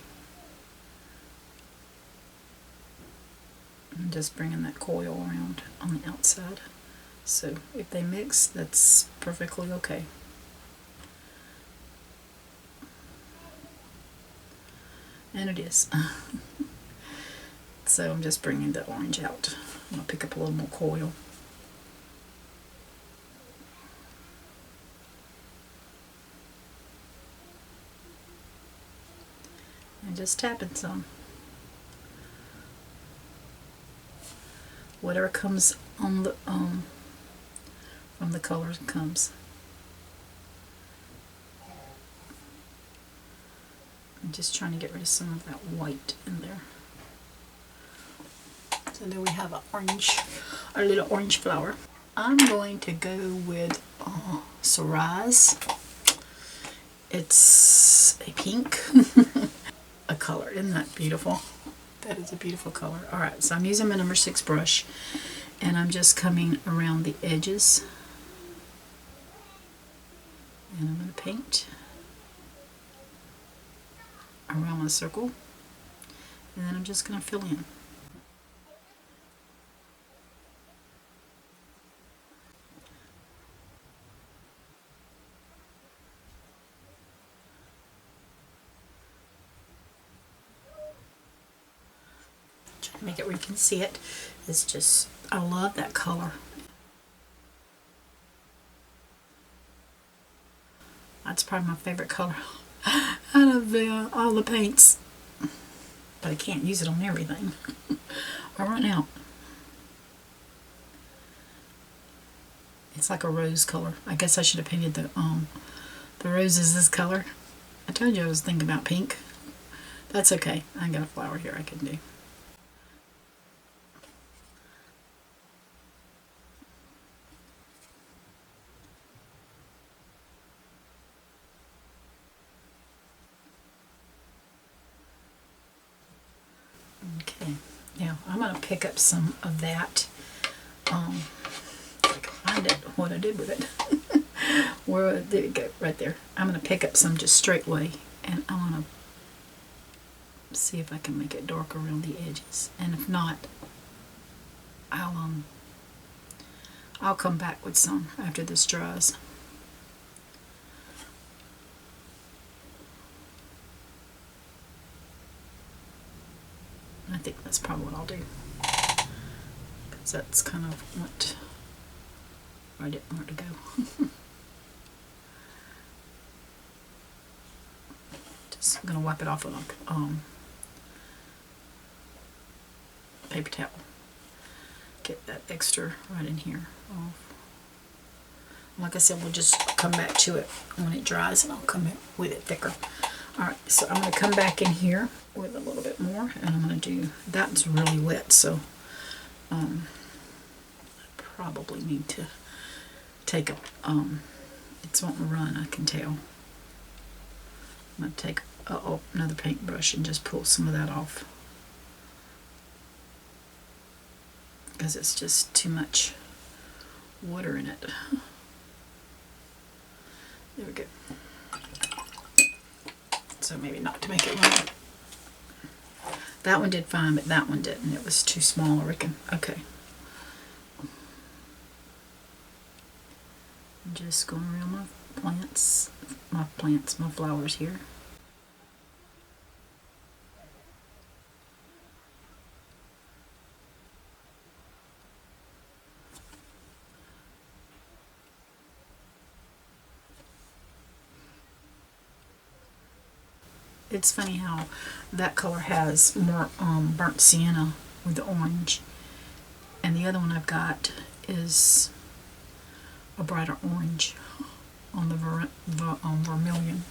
I'm just bringing that coil around on the outside. So if they mix, that's perfectly okay. And it is. So I'm just bringing the orange out. I'm going to pick up a little more coil. And just tapping some. Whatever comes on the from the colors comes. I'm just trying to get rid of some of that white in there. So there we have a little orange flower. I'm going to go with Cerise. It's a pink a color. Isn't that beautiful? That is a beautiful color. Alright, so I'm using my number 6 brush, and I'm just coming around the edges. And I'm going to paint around my circle. And then I'm just going to fill in. Trying to make it where you can see it. It's just, I love that color. That's probably my favorite color out of all the paints. But I can't use it on everything. I run out. It's like a rose color. I guess I should have painted the roses this color. I told you I was thinking about pink. That's okay. I got a flower here I can do. Okay, now I'm going to pick up some of that. If I can find it, what I did with it. Where did it go? Right there. I'm going to pick up some just straight away, and I want to see if I can make it dark around the edges. And if not, I'll come back with some after this dries. I think that's probably what I'll do, because that's kind of what I didn't want it to go. Just I'm gonna wipe it off with a paper towel. Get that extra right in here off. Like I said, we'll just come back to it when it dries, and I'll come in with it thicker. Alright, so I'm going to come back in here with a little bit more, and I'm going to do, that's really wet, so I probably need to take a, it's wanting to run, I can tell. I'm going to take another paintbrush and just pull some of that off, because it's just too much water in it. There we go. So maybe not to make it run. That one did fine, but that one didn't. It was too small, I reckon. Okay. I'm just going around my flowers here. It's funny how that color has more burnt sienna with the orange, and the other one I've got is a brighter orange on the vermilion.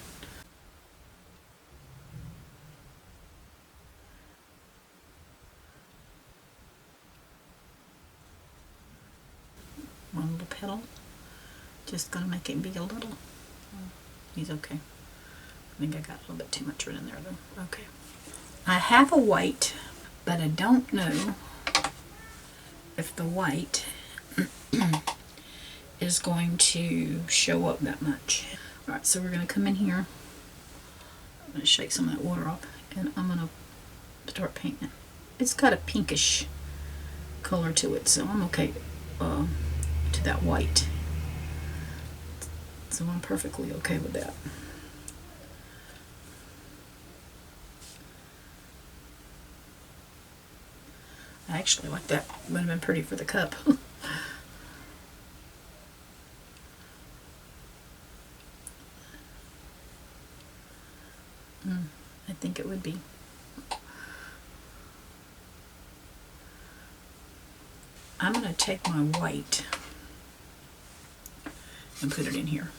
One little petal, just gonna make it be a little. He's okay. I think I got a little bit too much red in there though. Okay. I have a white, but I don't know if the white is going to show up that much. Alright, so we're going to come in here. I'm going to shake some of that water off, and I'm going to start painting it. It's got a pinkish color to it, so I'm okay to that white. So I'm perfectly okay with that. I actually like that. Would have been pretty for the cup. I think it would be. I'm going to take my white and put it in here.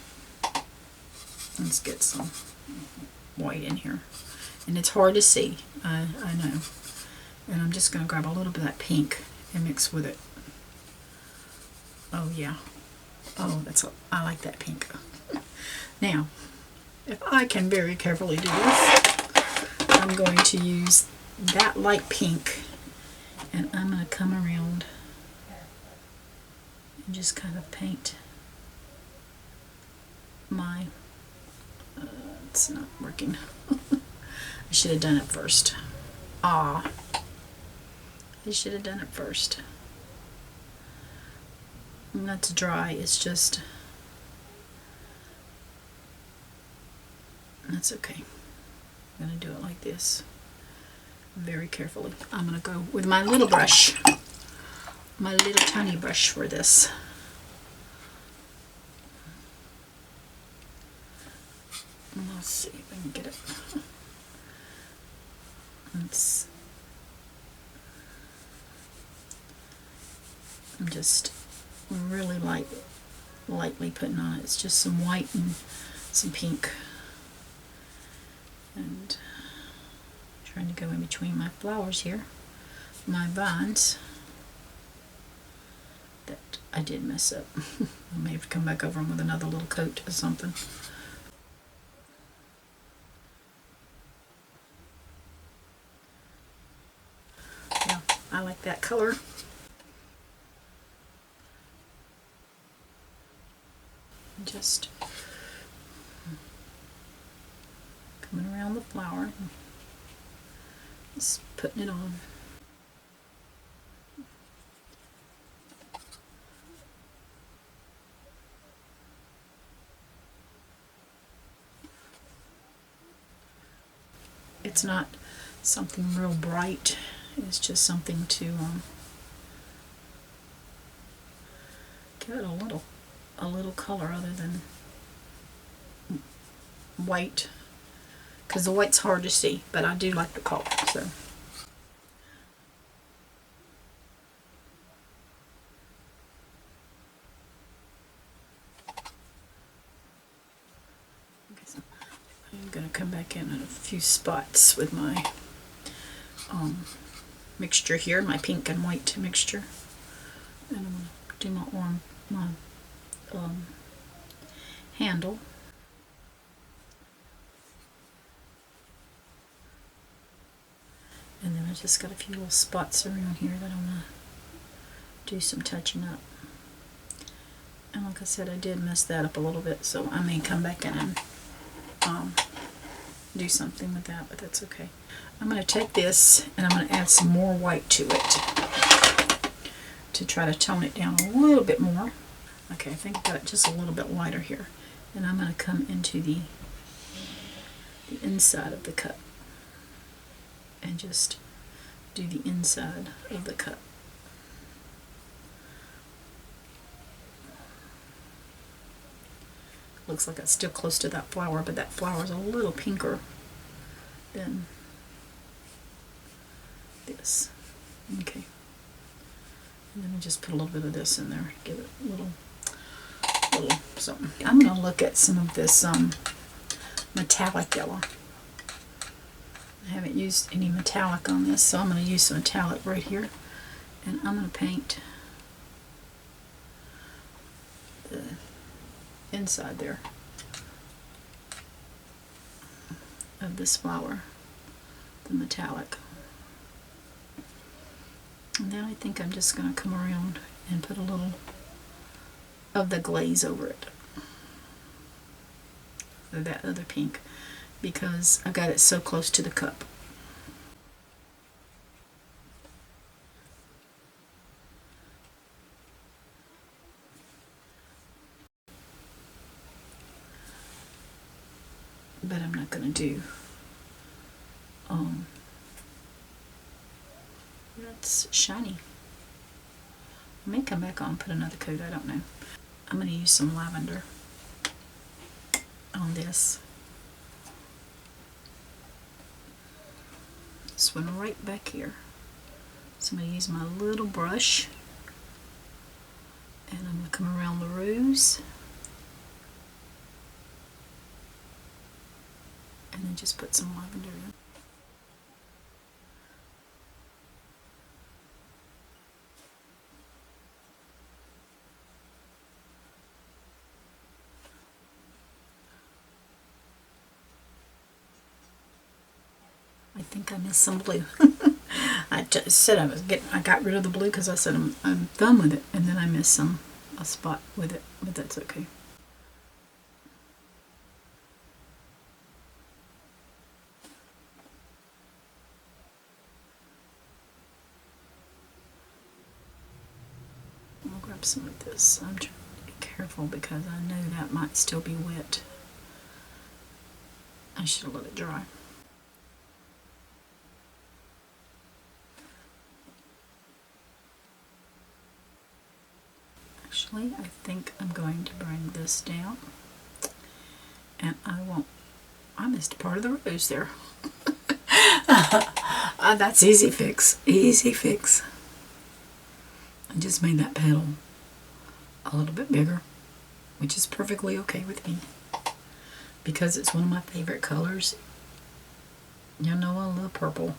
Let's get some. white in here. And it's hard to see, I know. And I'm just going to grab a little bit of that pink and mix with it. Oh yeah. Oh, I like that pink. Now, if I can very carefully do this, I'm going to use that light pink, and I'm going to come around and just kind of paint my, it's not working. I should have done it first. I should have done it first. Not to dry, it's just, that's okay. I'm going to do it like this, very carefully. I'm going to go with my little brush, my little tiny brush for this. Let's see if I can get it. I'm just really lightly putting on it. It's just some white and some pink, and trying to go in between my flowers here, my vines that I did mess up. I may have to come back over them with another little coat or something. Yeah, I like that color. Just coming around the flower and just putting it on. It's not something real bright. It's just something to give it a little color other than white, because the white's hard to see, but I do like the color. So I'm going to come back in a few spots with my mixture here, my pink and white mixture, and I'm going to do my handle. And then I just got a few little spots around here that I'm going to do some touching up. And like I said, I did mess that up a little bit, so I may come back in and do something with that, but that's okay. I'm going to take this and I'm going to add some more white to it to try to tone it down a little bit more. Okay, I think I got it just a little bit lighter here. And I'm going to come into the inside of the cup and just do the inside of the cup. Looks like it's still close to that flower, but that flower is a little pinker than this. Okay. And then I just put a little bit of this in there, give it a little something. I'm going to look at some of this metallic yellow. I haven't used any metallic on this, so I'm going to use some metallic right here. And I'm going to paint the inside there of this flower, the metallic. And then I think I'm just going to come around and put a little of the glaze over it, or that other pink, because I got it so close to the cup. But I'm not going to do that's shiny. I may come back on and put another coat, I don't know. I'm going to use some lavender on this. This one right back here. So I'm going to use my little brush and I'm going to come around the rose and then just put some lavender in. I think I missed some blue. I just said I got rid of the blue because I said I'm done with it, and then I missed a spot with it, but that's okay. I'll grab some of this. I'm trying to be careful because I know that might still be wet. I should have let it dry. Actually, I think I'm going to bring this down, and I missed a part of the rose there. That's easy fix, easy fix. I just made that petal a little bit bigger, which is perfectly okay with me because it's one of my favorite colors. You know I love purple.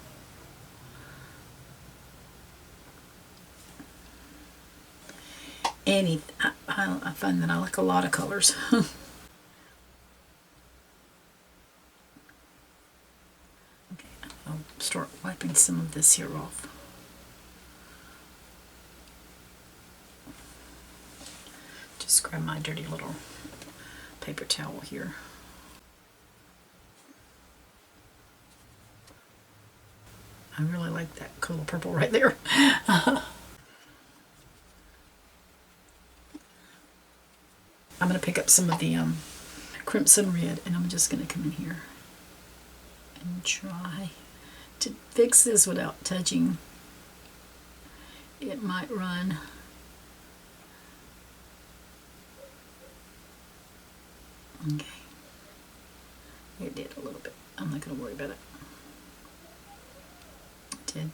I find that I like a lot of colors. Okay, I'll start wiping some of this here off. Just grab my dirty little paper towel here. I really like that color purple right there. I'm going to pick up some of the crimson red, and I'm just going to come in here and try to fix this without touching. It might run. Okay. It did a little bit. I'm not going to worry about it. It did.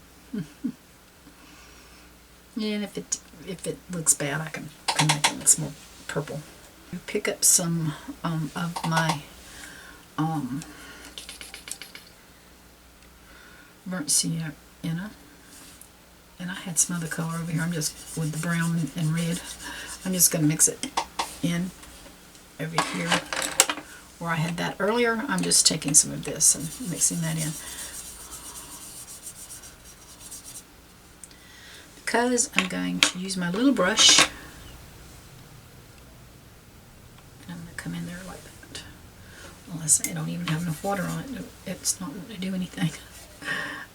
And if it looks bad, I can make it look more purple. Pick up some of my burnt sienna, and I had some other color over here. I'm just with the brown and red. I'm just going to mix it in over here where I had that earlier. I'm just taking some of this and mixing that in because I'm going to use my little brush. Come in there like that. Unless I don't even have enough water on it, it's not going to do anything.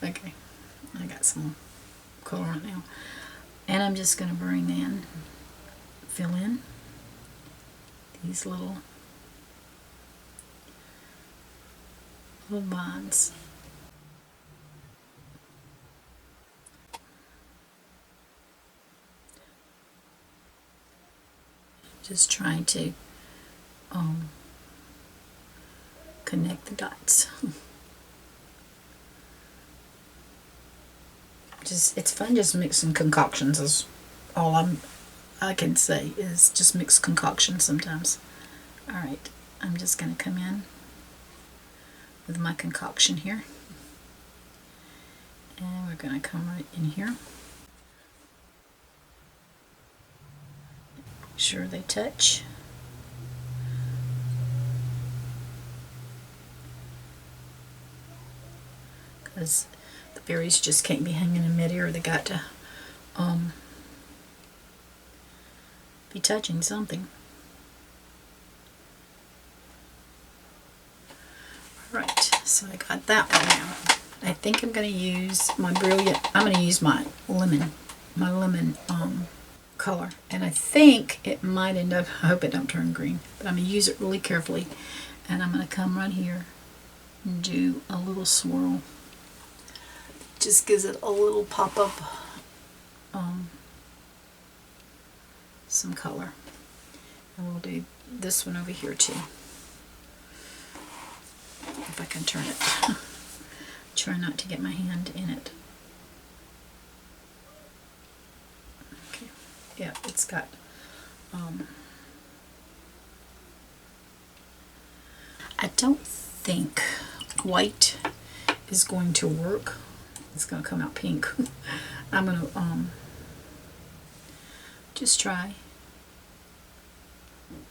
Okay, I got some color on it now. And I'm just going to fill in these little vines. Just trying to connect the dots. It's fun just mixing concoctions is all I can say is just mix concoctions sometimes. Alright, I'm just going to come in with my concoction here. And we're going to come right in here. Make sure they touch. Because the berries just can't be hanging in midair. They got to be touching something. Alright, so I got that one now. I think I'm going to use my my lemon color. And I think it might end up, I hope it don't turn green, but I'm going to use it really carefully. And I'm going to come right here and do a little swirl. Just gives it a little pop of some color. And we'll do this one over here too. If I can turn it. Try not to get my hand in it. Okay. Yeah, it's got I don't think white is going to work. It's going to come out pink. I'm going to just try.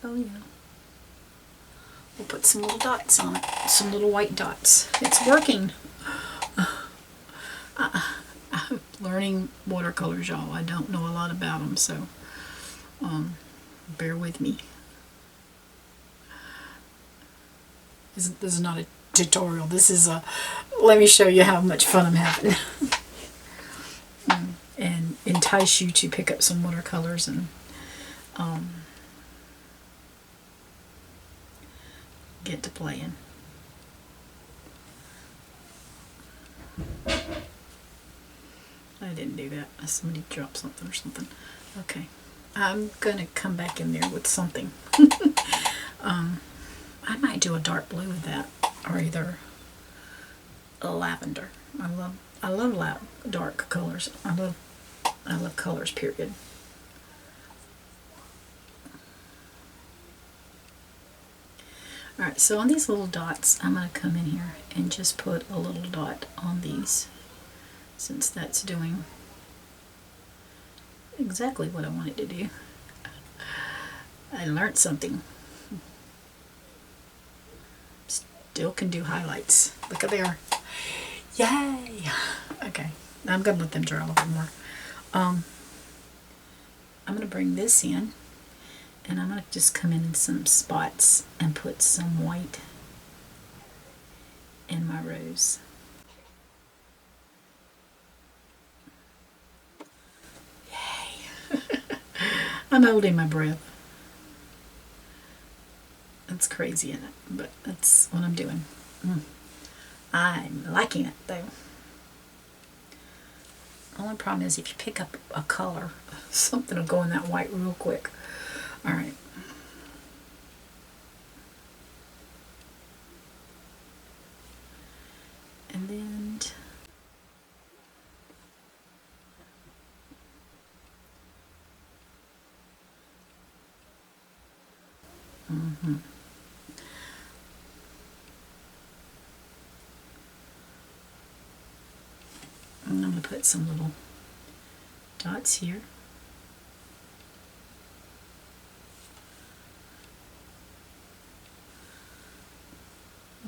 Oh yeah. We'll put some little dots on it. Some little white dots. It's working. I'm learning watercolors, y'all. I don't know a lot about them, so bear with me. This is not a tutorial. This is a, let me show you how much fun I'm having. And entice you to pick up some watercolors and get to playing. I didn't do that. Somebody dropped something or something. Okay. I'm going to come back in there with something. I might do a dark blue with that, or either a lavender. I love dark colors. I love colors, period. Alright, so on these little dots, I'm going to come in here and just put a little dot on these, since that's doing exactly what I want it to do. I learned something. Still can do highlights. Look at there. Yay! Okay, I'm going to let them dry a little bit more. I'm going to bring this in, and I'm going to just come in some spots and put some white in my rose. Yay! I'm holding my breath. That's crazy in it, but that's what I'm doing. I'm liking it though. Only problem is if you pick up a color, something will go in that white real quick. Alright. And then I'm going to put some little dots here.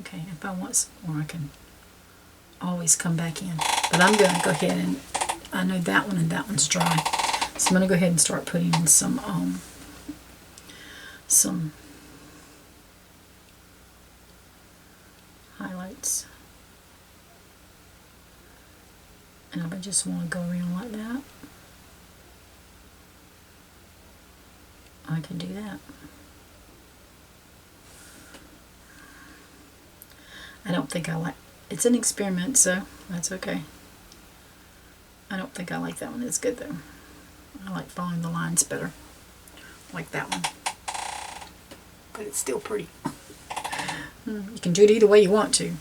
Okay, if I want some more, I can always come back in. But I'm going to go ahead and, I know that one and that one's dry. So I'm going to go ahead and start putting in some highlights. And if I just want to go around like that, I can do that. I don't think I like, it's an experiment, so that's okay. I don't think I like that one. It's good though. I like following the lines better. Like that one. But it's still pretty. You can do it either way you want to.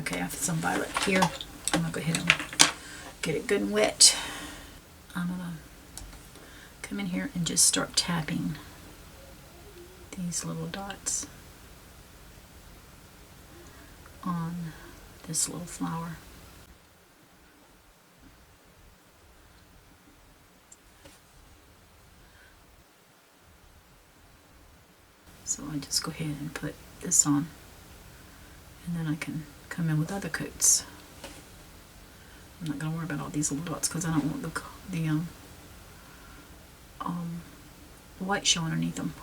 Okay, I have some violet here. I'm going to go ahead and get it good and wet. I'm going to come in here and just start tapping these little dots on this little flower. So I just go ahead and put this on, and then I can come in with other coats. I'm not going to worry about all these little dots because I don't want the white show underneath them.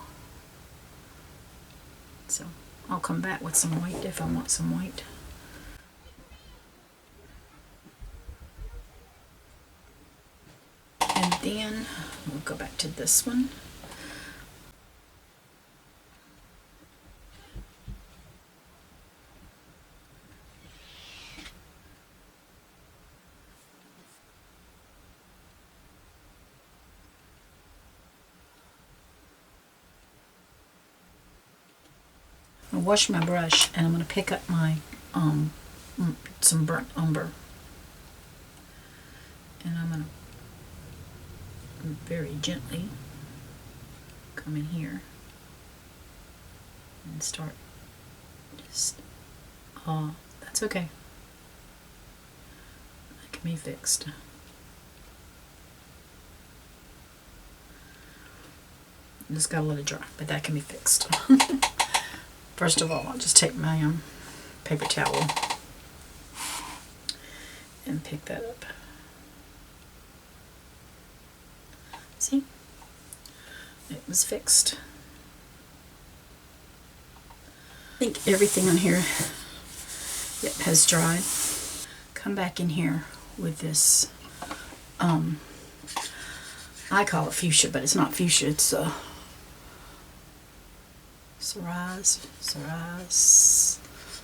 So I'll come back with some white if I want some white. And then we'll go back to this one. I'm gonna wash my brush and I'm gonna pick up my some burnt umber, and I'm gonna very gently come in here and start just, that's okay. That can be fixed. Just gotta let it dry, but that can be fixed. First of all, I'll just take my paper towel and pick that up. See? It was fixed. I think everything on here, yep, has dried. Come back in here with this, I call it fuchsia, but it's not fuchsia, it's cerise,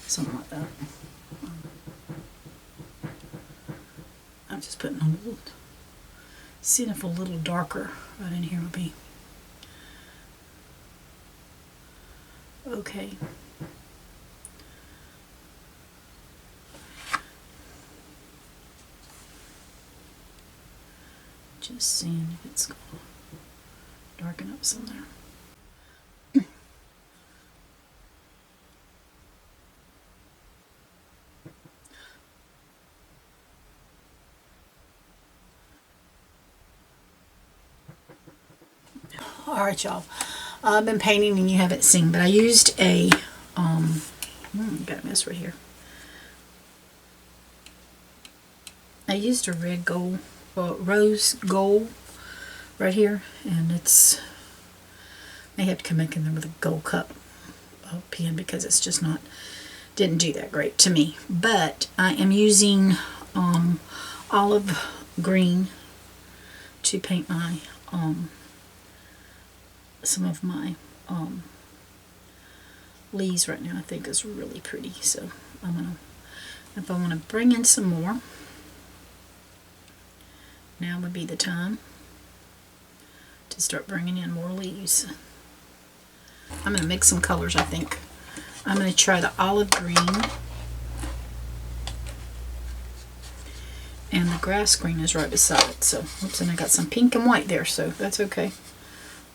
something like that. I'm just putting a little, seeing if a little darker right in here will be okay. Just seeing if it's going to darken up some there. Alright, y'all. I've been painting and you haven't seen, but I used a, got a mess right here. I used a red gold, rose gold right here, and it's, I have to come back in there with a gold cup pen because it's just not, didn't do that great to me. But I am using olive green to paint my, some of my leaves right now. I think is really pretty, so I'm gonna, if I want to bring in some more, now would be the time to start bringing in more leaves. I'm going to mix some colors, I think. I'm going to try the olive green and the grass green is right beside it. So, oops, and I got some pink and white there, so that's okay.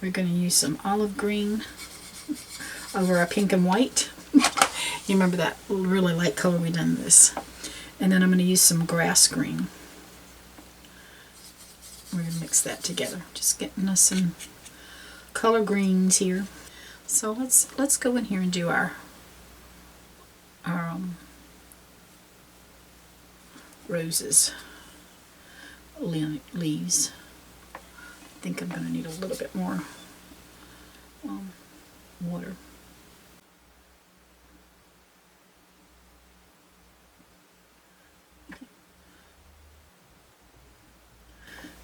We're going to use some olive green over our pink and white. You remember that really light color we done this. And then I'm going to use some grass green. We're going to mix that together. Just getting us some color greens here. So let's go in here and do our roses leaves. I think I'm going to need a little bit more water.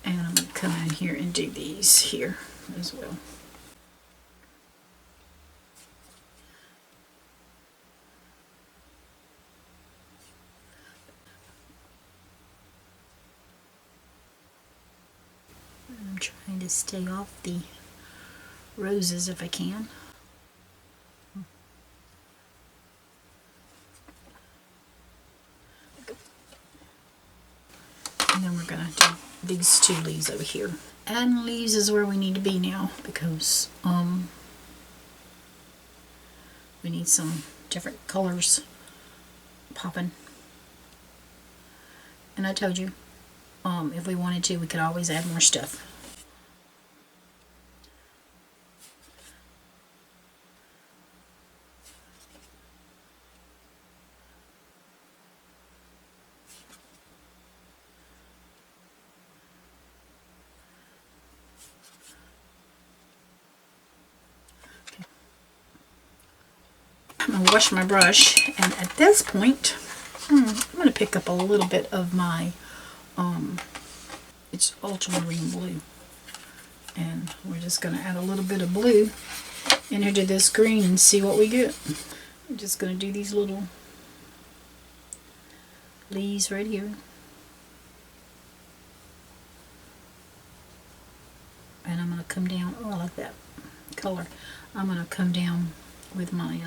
And I'm going to come in here and do these here as well. I'm trying to stay off the roses if I can. And then we're going to do these two leaves over here. And leaves is where we need to be now because we need some different colors popping. And I told you, if we wanted to, we could always add more stuff. I'm going to wash my brush, and at this point, I'm going to pick up a little bit of my, it's ultramarine blue, and we're just going to add a little bit of blue in here to this green and see what we get. I'm just going to do these little leaves right here. And I'm going to come down, oh I like that color, I'm going to come down with my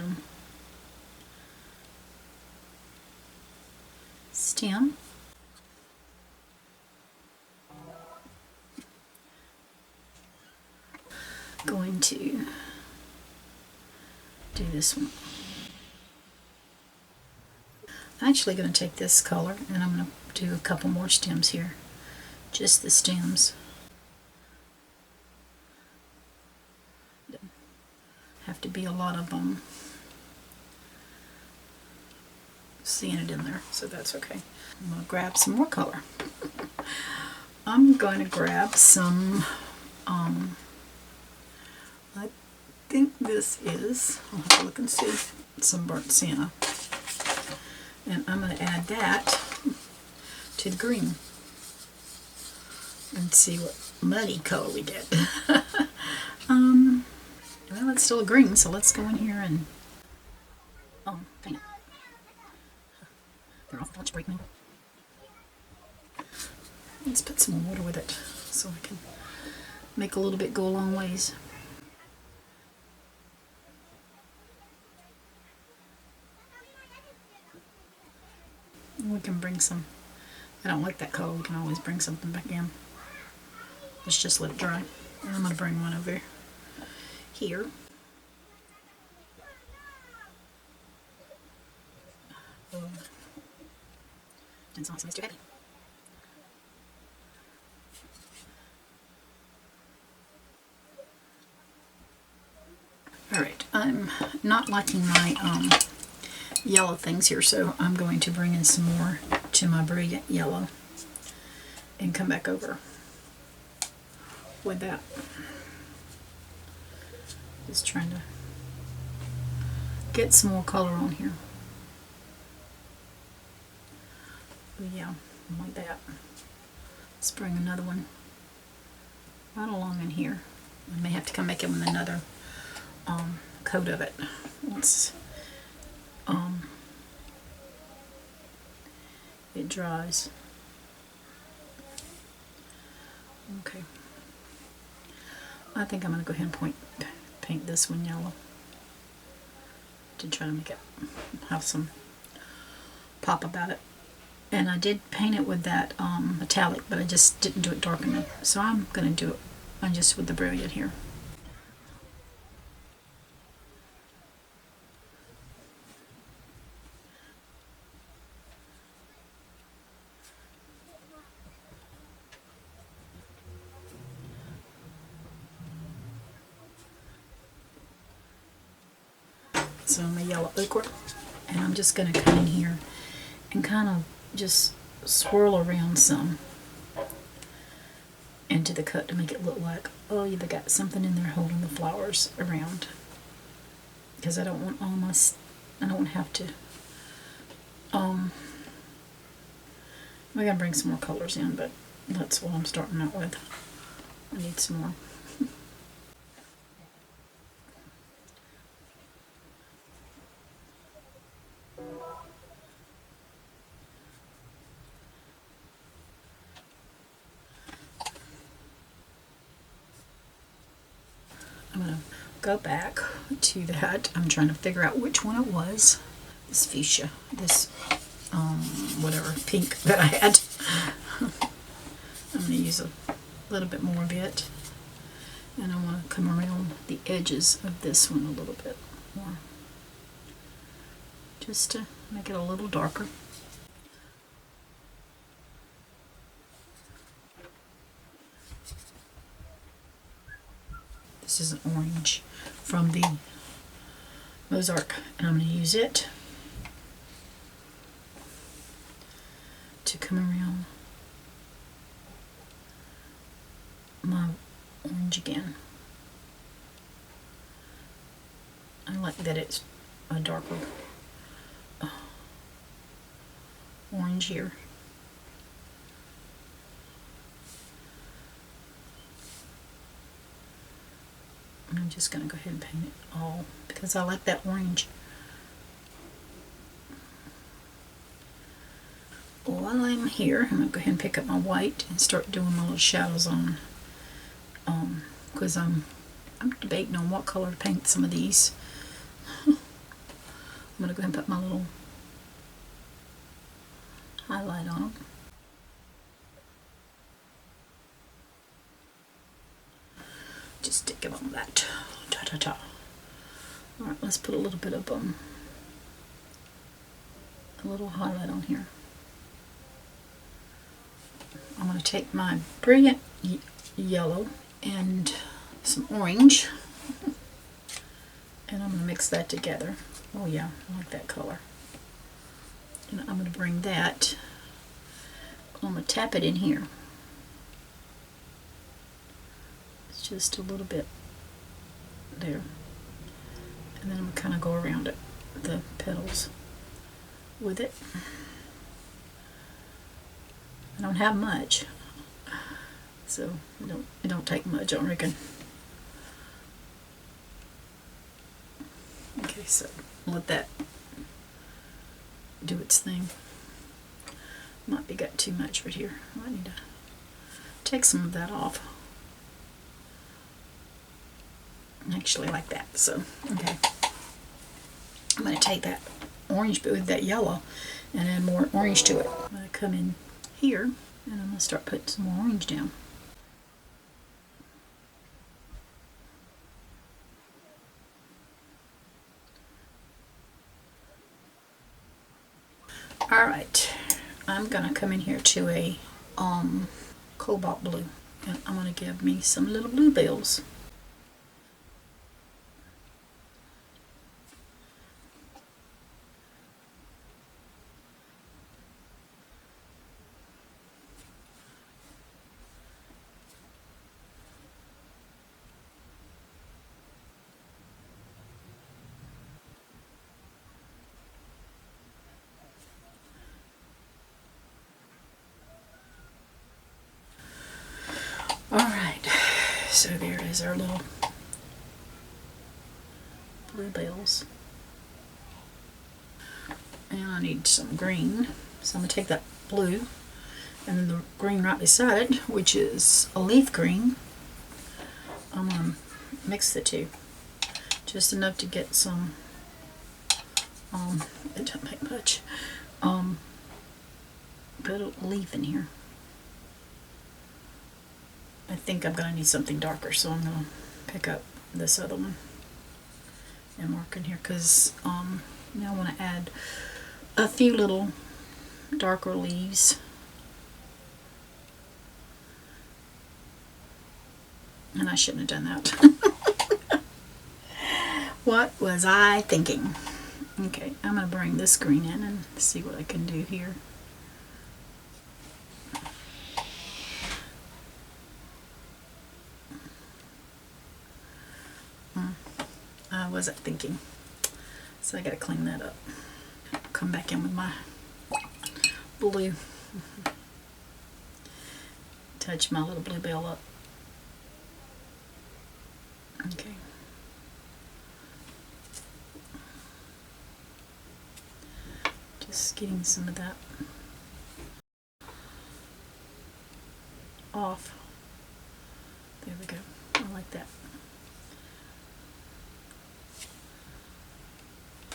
stem. Going to do this one. I'm actually going to take this color and I'm going to do a couple more stems here. Just the stems. Have to be a lot of seeing it in there, so that's okay. I'm going to grab some more color. I'm going to grab some, I think this is, I'll have to look and see, some burnt sienna. And I'm going to add that to the green and see what muddy color we get. Well, it's still a green, so let's go in here and paint it. They're off the lunch break now. Let's put some more water with it so I can make a little bit go a long ways. We can bring some, I don't like that color, we can always bring something back in. Let's just let it dry. And I'm going to bring one over here. Didn't sound too happy. Alright, I'm not liking my yellow things here, so I'm going to bring in some more to my brilliant yellow and come back over with that. Just trying to get some more color on here. But yeah, like that. Let's bring another one right along in here. I may have to come back in with another coat of it once it dries. Okay. I think I'm going to go ahead and paint this one yellow to try to make it have some pop about it. And I did paint it with that metallic, but I just didn't do it dark enough. So I'm going to do it just with the brilliant here. So my yellow ochre, and I'm just going to come in here and kind of just swirl around some into the cut to make it look like, oh, you've got something in there holding the flowers around. Because I don't want I don't have to, we're going to bring some more colors in, but that's what I'm starting out with. I need some more. I'm going to go back to that. I'm trying to figure out which one it was. This fuchsia, this whatever pink that I had. I'm going to use a little bit more of it, and I want to come around the edges of this one a little bit more, just to make it a little darker. This is an orange from the Mozart, and I'm going to use it to come around my orange again. I like that it's a darker orange here. I'm just going to go ahead and paint it all because I like that orange. While I'm here, I'm going to go ahead and pick up my white and start doing my little shadows on, because I'm debating on what color to paint some of these. I'm going to go ahead and put my little highlight on them. Just stick them on that. Ta-ta-ta. Alright, let's put a little bit of a little highlight on here. I'm going to take my brilliant yellow and some orange, and I'm going to mix that together. Oh yeah, I like that color. And I'm going to bring that, I'm going to tap it in here. It's just a little bit there. And then I'm going to kind of go around it, the petals, with it. I don't have much, so it don't take much, I reckon. Okay, so let that do its thing. Might be got too much right here. I need to take some of that off. Actually, like that. So, okay. I'm going to take that orange with that yellow and add more orange to it. I'm going to come in here and I'm going to start putting some more orange down. Alright, I'm going to come in here to a cobalt blue, and I'm going to give me some little bluebells. Alright, so there is our little bluebells. And I need some green, so I'm going to take that blue and then the green right beside it, which is a leaf green. I'm going to mix the two, just enough to get some, it doesn't make much, put a leaf in here. I think I'm going to need something darker, so I'm going to pick up this other one and work in here, because now I want to add a few little darker leaves. And I shouldn't have done that. What was I thinking? Okay, I'm going to bring this green in and see what I can do here. I wasn't thinking, so I got to clean that up. Come back in with my blue. Touch my little bluebell up. Okay. Just getting some of that off. There we go. I like that.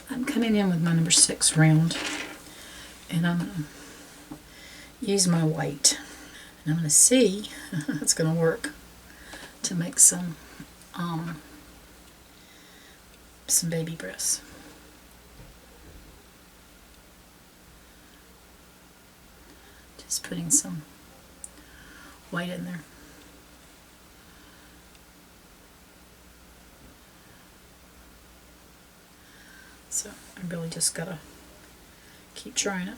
I'm coming in with my number 6 round, and I'm going to use my white, and I'm going to see if it's going to work to make some baby breasts. Just putting some white in there. So I really just gotta keep trying it.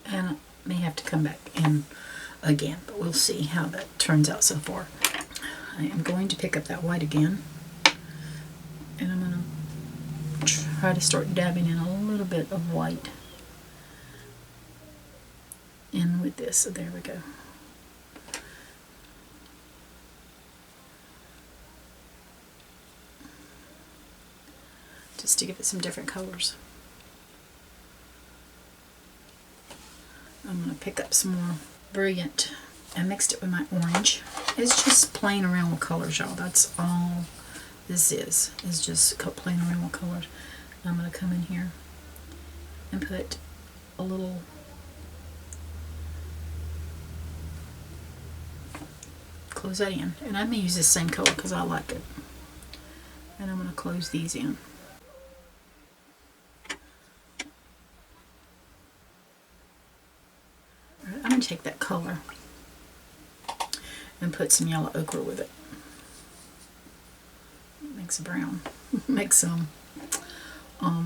And I may have to come back in again, but we'll see how that turns out so far. I am going to pick up that white again, and I'm going to try to start dabbing in a little bit of white in with this. So there we go. Just to give it some different colors. I'm going to pick up some more Brilliant and mixed it with my orange. It's just playing around with colors, y'all. That's all this is just playing around with colors. And I'm going to come in here and put a little close that in. And I'm going to use this same color because I like it. And I'm going to close these in. Alright, I'm going to take that color and put some yellow ochre with it. Makes a brown. Makes some I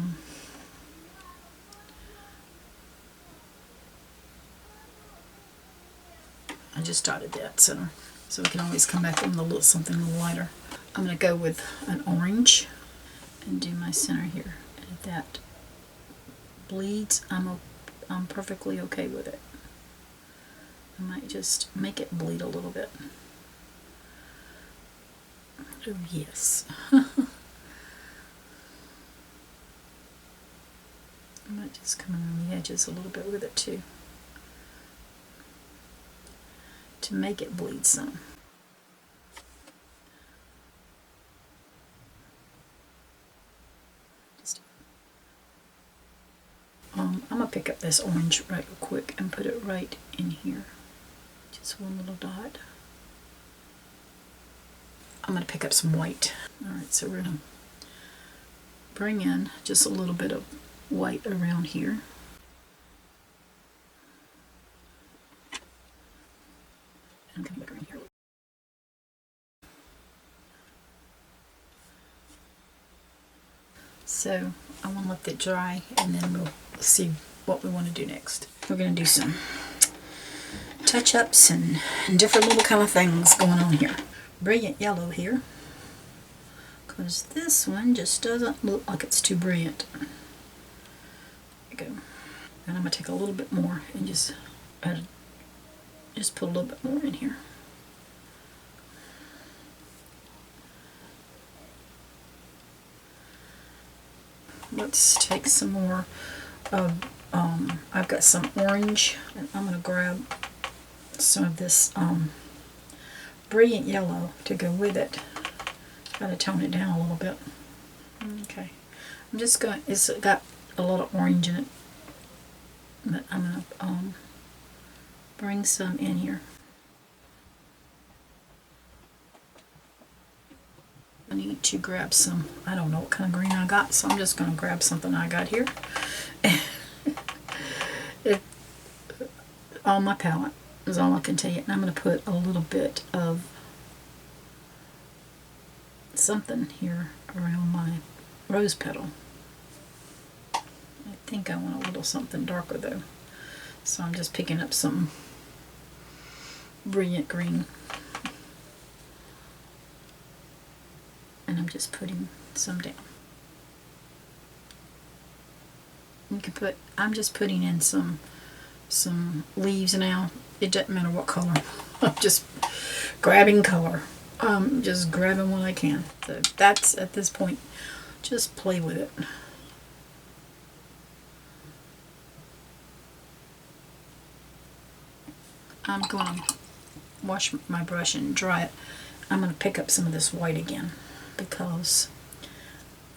just dotted that center, so we can always come back in with a little something a little lighter. I'm going to go with an orange and do my center here. And if that bleeds, I'm perfectly okay with it. I might just make it bleed a little bit. Oh yes. I might just come around the edges a little bit with it too, to make it bleed some. I'm going to pick up this orange right real quick and put it right in here. Just one little dot. I'm going to pick up some white. Alright, so we're going to bring in just a little bit of white around here. And come back around here. So I want to let that dry, and then we'll see what we want to do next. We're going to do some touch-ups and different little kind of things going on here. Brilliant yellow here, because this one just doesn't look like it's too brilliant. There we go. And I'm going to take a little bit more and just put a little bit more in here. Let's take some more of, I've got some orange, and I'm going to grab some of this brilliant yellow to go with it. Got to tone it down a little bit. Okay. I'm just going, it's got a lot of orange in it, but I'm going to bring some in here. I need to grab some, I don't know what kind of green I got, so I'm just going to grab something I got here. On my palette is all I can tell you. And I'm going to put a little bit of something here around my rose petal. I think I want a little something darker though. So I'm just picking up some brilliant green. And I'm just putting some down. You can put, I'm just putting in some leaves now. It doesn't matter what color. I'm just grabbing color. Just grabbing what I can. So that's, at this point, just play with it. I'm going to wash my brush and dry it. I'm going to pick up some of this white again, because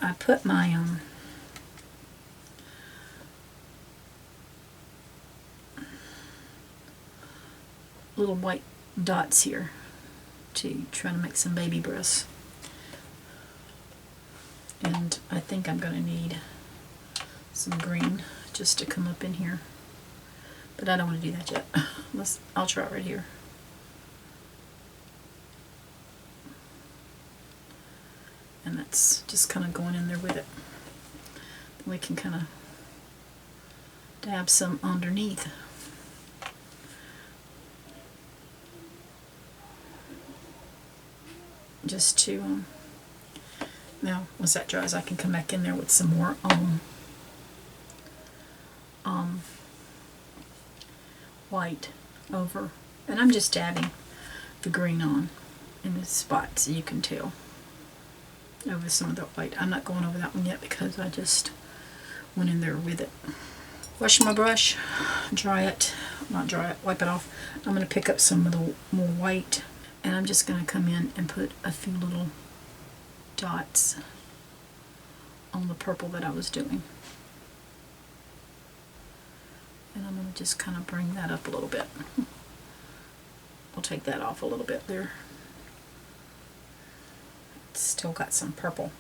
I put my little white dots here to try to make some baby breasts. And I think I'm going to need some green just to come up in here. But I don't want to do that yet. I'll try it right here. And that's just kind of going in there with it. Then we can kind of dab some underneath. Just to, now once that dries, I can come back in there with some more white over, and I'm just dabbing the green on in the spot so you can tell over some of the white. I'm not going over that one yet because I just went in there with it. Wash my brush, dry it not dry it, wipe it off. I'm going to pick up some of the more white, and I'm just going to come in and put a few little dots on the purple that I was doing. And I'm going to just kind of bring that up a little bit. I'll take that off a little bit there. It's still got some purple.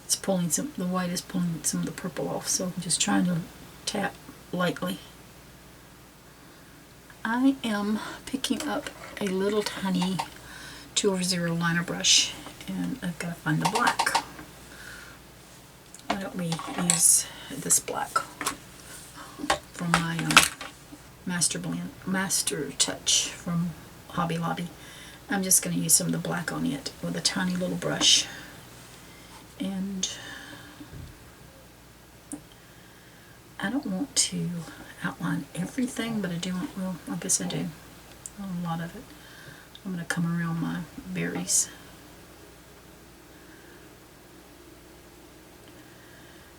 It's pulling some, the white is pulling some of the purple off, so I'm just trying to tap lightly. I am picking up a little tiny 2/0 liner brush, and I've got to find the black. Why don't we use this black from my Master Touch from Hobby Lobby. I'm just going to use some of the black on it with a tiny little brush. And I don't want to outline everything, but I do want, well, I guess I do. A lot of it. I'm going to come around my berries.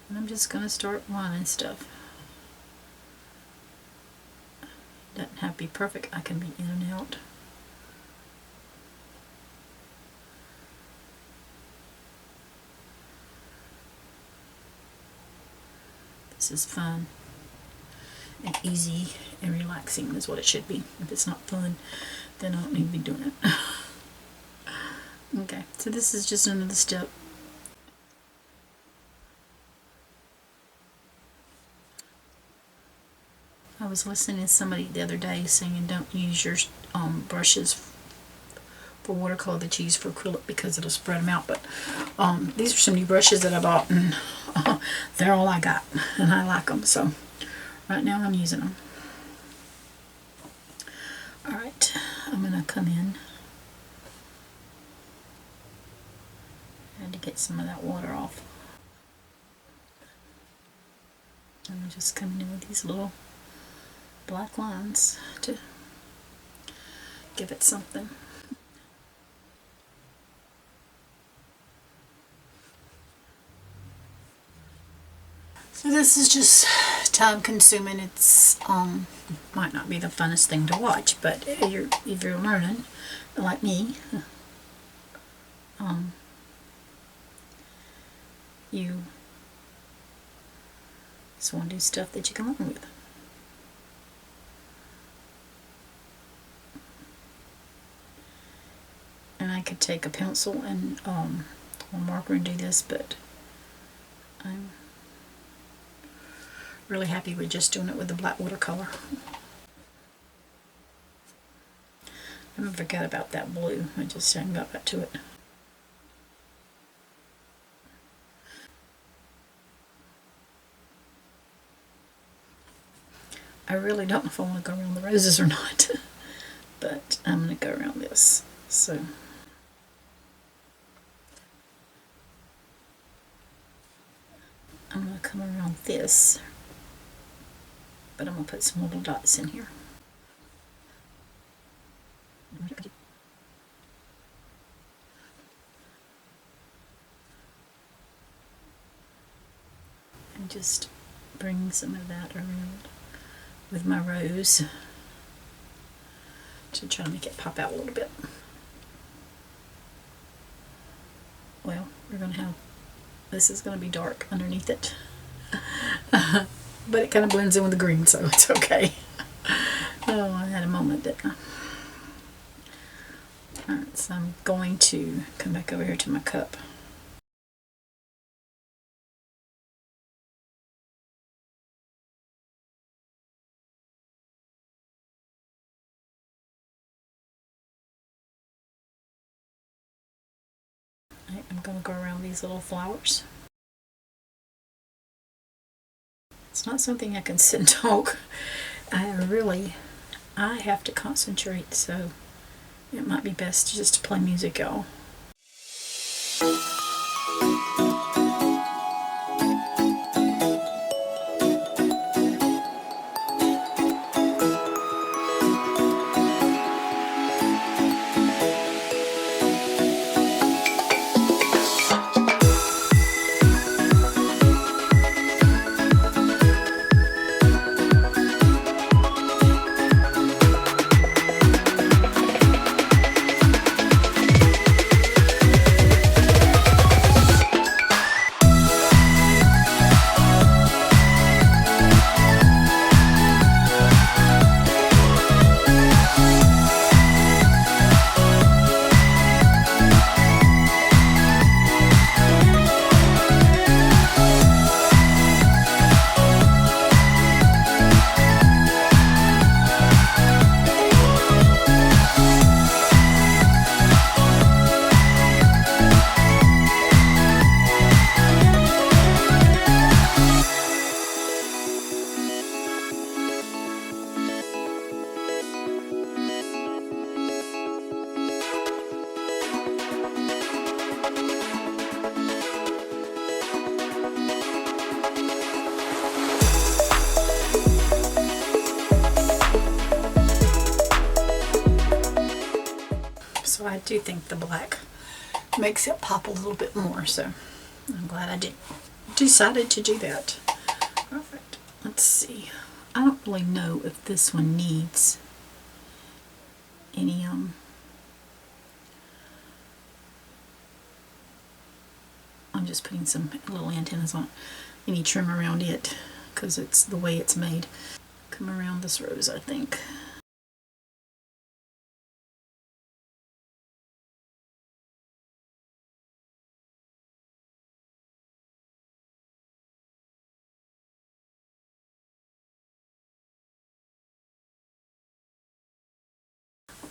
And I'm just going to start lining stuff. Doesn't have to be perfect. I can be in and out. This is fun and easy and relaxing is what it should be. If it's not fun, then I don't need to be doing it. Okay, so this is just another step. I was listening to somebody the other day saying don't use your brushes for watercolor that you use for acrylic because it'll spread them out. But these are some new brushes that I bought, and they're all I got, and I like them. So right now I'm using them. Alright, I'm going to come in. I had to get some of that water off. I'm just coming in with these little black lines to give it something. So this is just time consuming. It's might not be the funnest thing to watch, but if you're learning like me, you just want to do stuff that you can learn with. And I could take a pencil and a marker and do this, but I'm really happy with just doing it with the black watercolor. I forgot about that blue. I just hadn't got back to it. I really don't know if I want to go around the roses or not, but I'm going to go around this. So I'm going to come around this, but I'm going to put some little dots in here. And just bring some of that around with my rose to try to make it pop out a little bit. Well, we're going to have, this is going to be dark underneath it. But it kind of blends in with the green, so it's okay. Oh, I had a moment, didn't I? Alright, so I'm going to come back over here to my cup. I'm going to go around these little flowers. It's not something I can sit and talk. I have to concentrate, so it might be best just to play music, y'all. So I do think the black makes it pop a little bit more, so I'm glad I decided to do that. Alright, let's see. I don't really know if this one needs any I'm just putting some little antennas on any trim around it because it's the way it's made. Come around this rose, I think.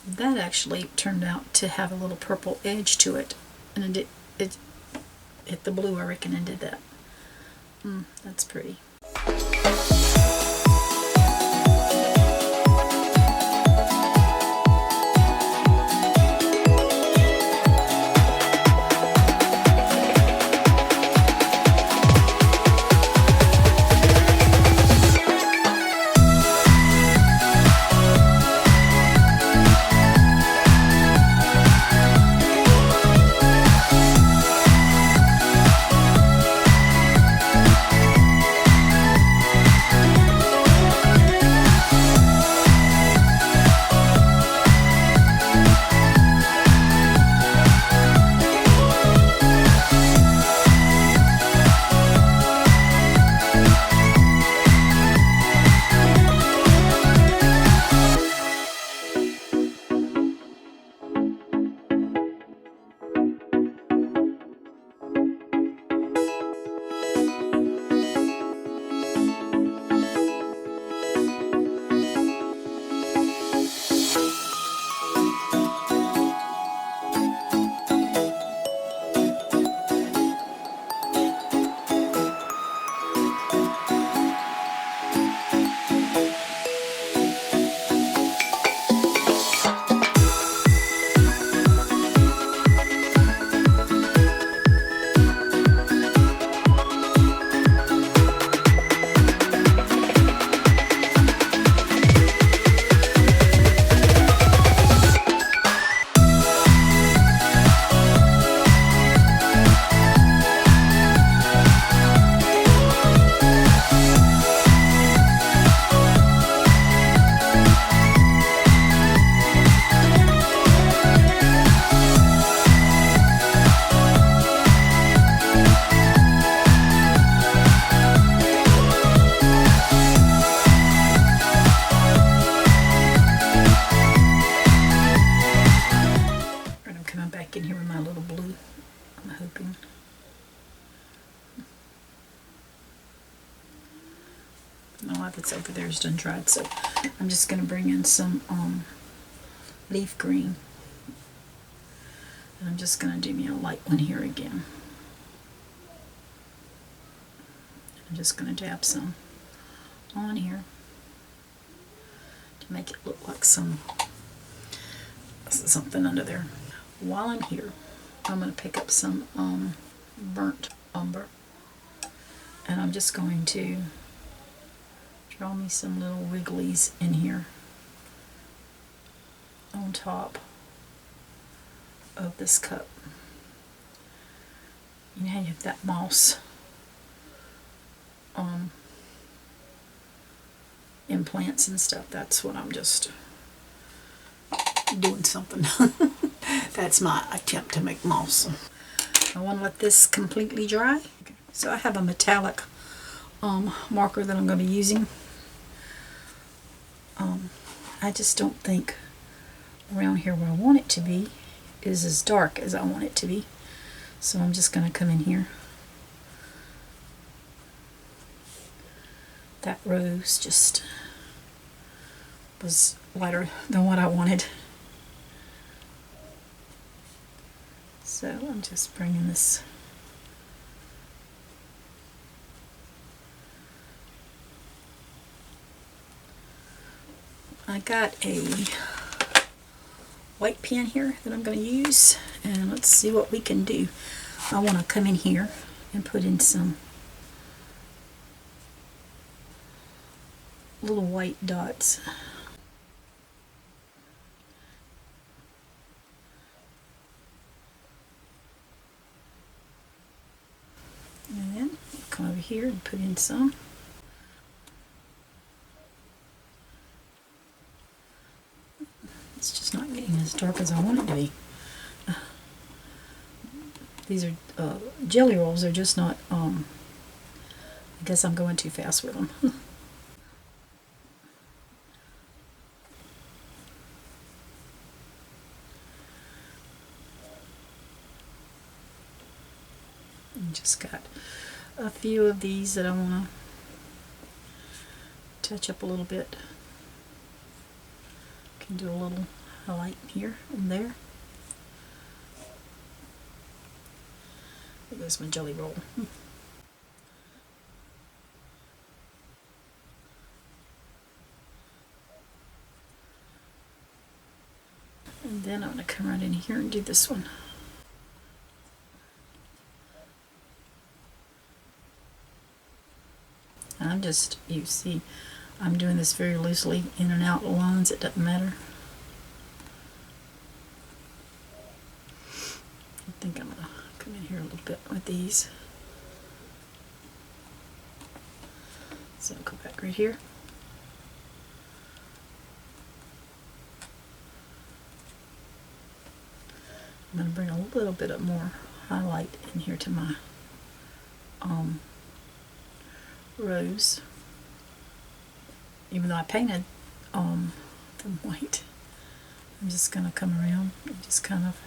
That actually turned out to have a little purple edge to it, and it hit the blue, I reckon, and did that. That's pretty. That's over there is done dried, so I'm just going to bring in some leaf green, and I'm just going to do me a light one here again. I'm just going to dab some on here to make it look like something under there. While I'm here, I'm going to pick up some burnt umber, and I'm just going to draw me some little wigglies in here on top of this cup. You know how you have that moss implants and stuff? That's what I'm just doing something. That's my attempt to make moss. I want to let this completely dry. Okay. So I have a metallic marker that I'm going to be using. I just don't think around here where I want it to be is as dark as I want it to be. So I'm just going to come in here. That rose just was lighter than what I wanted. So I'm just bringing this I got a white pen here that I'm going to use, and let's see what we can do. I want to come in here and put in some little white dots. come over here and put in some. It's just not getting as dark as I want it to be. These are jelly rolls. They're just not, I guess I'm going too fast with them. Just got a few of these that I want to touch up a little bit. Can do a little highlight here and there. There goes my jelly roll. And then I'm going to come right in here and do this one. I'm just, you see, I'm doing this very loosely, in and out lines, it doesn't matter. I think I'm going to come in here a little bit with these. So I'll go back right here. I'm going to bring a little bit of more highlight in here to my rose, even though I painted them white. I'm just going to come around and just kind of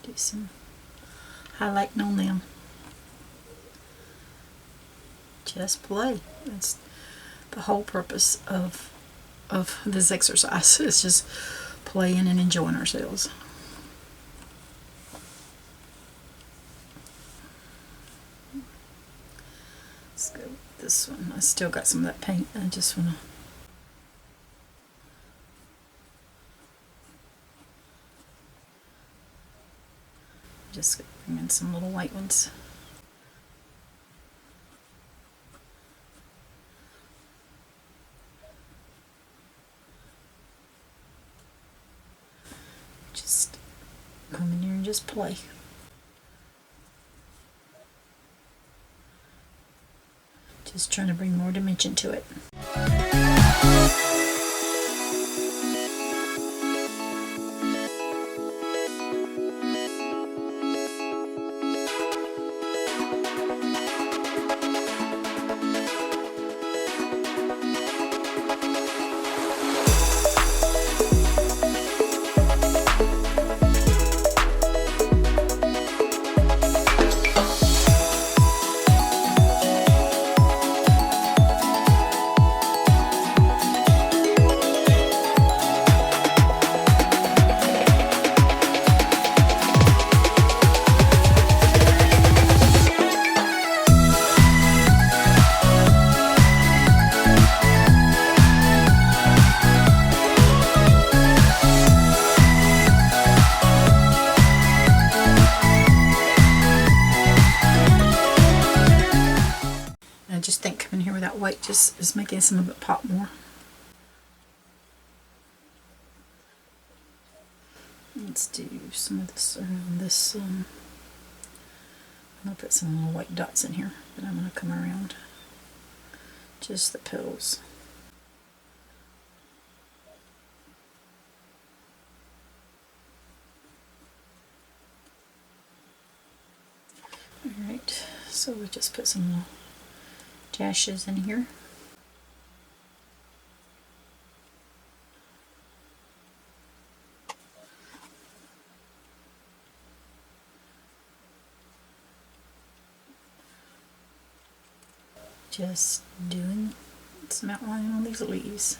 do some highlighting on them. Just play. That's the whole purpose of this exercise. It's just playing and enjoying ourselves. Let's go with this one. I still got some of that paint. I just want to just bring in some little white ones. Just come in here and just play. Just trying to bring more dimension to it. I just think coming here with that white just is making some of it pop more. Let's do some of this around this. I'm going to put some little white dots in here, but I'm going to come around just the petals. Alright, so we'll just put some little dashes in here. Just doing some outlining on these leaves.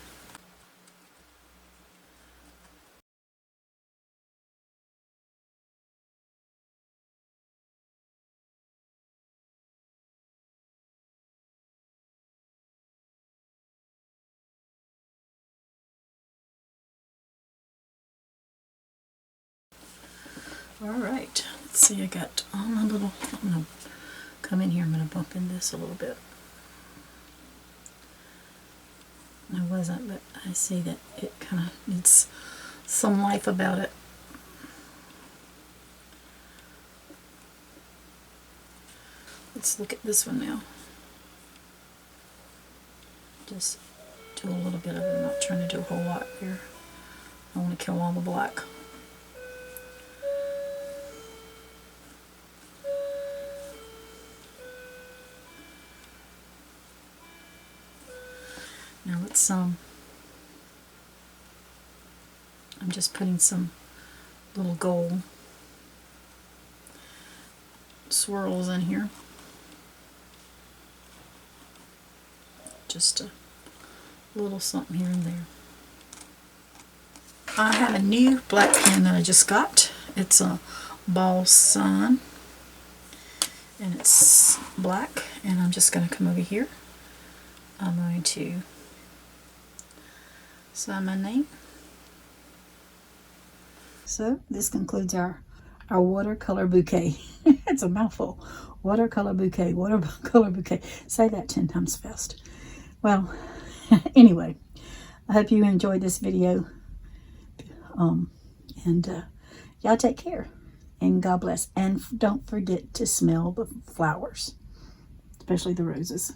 Alright, let's see, I got all my little, I'm going to come in here, I'm going to bump in this a little bit. I wasn't, but I see that it kind of needs some life about it. Let's look at this one now. Just do a little bit of it. I'm not trying to do a whole lot here. I want to kill all the black. Now let's I'm just putting some little gold swirls in here. Just a little something here and there. I have a new black pen that I just got. It's a Ball Sun, and it's black, and I'm just going to come over here. I'm going to sign my name. So this concludes our watercolor bouquet. It's a mouthful. Watercolor bouquet, watercolor bouquet. Say that 10 times fast. Well, anyway, I hope you enjoyed this video. Y'all take care, and God bless. And don't forget to smell the flowers, especially the roses.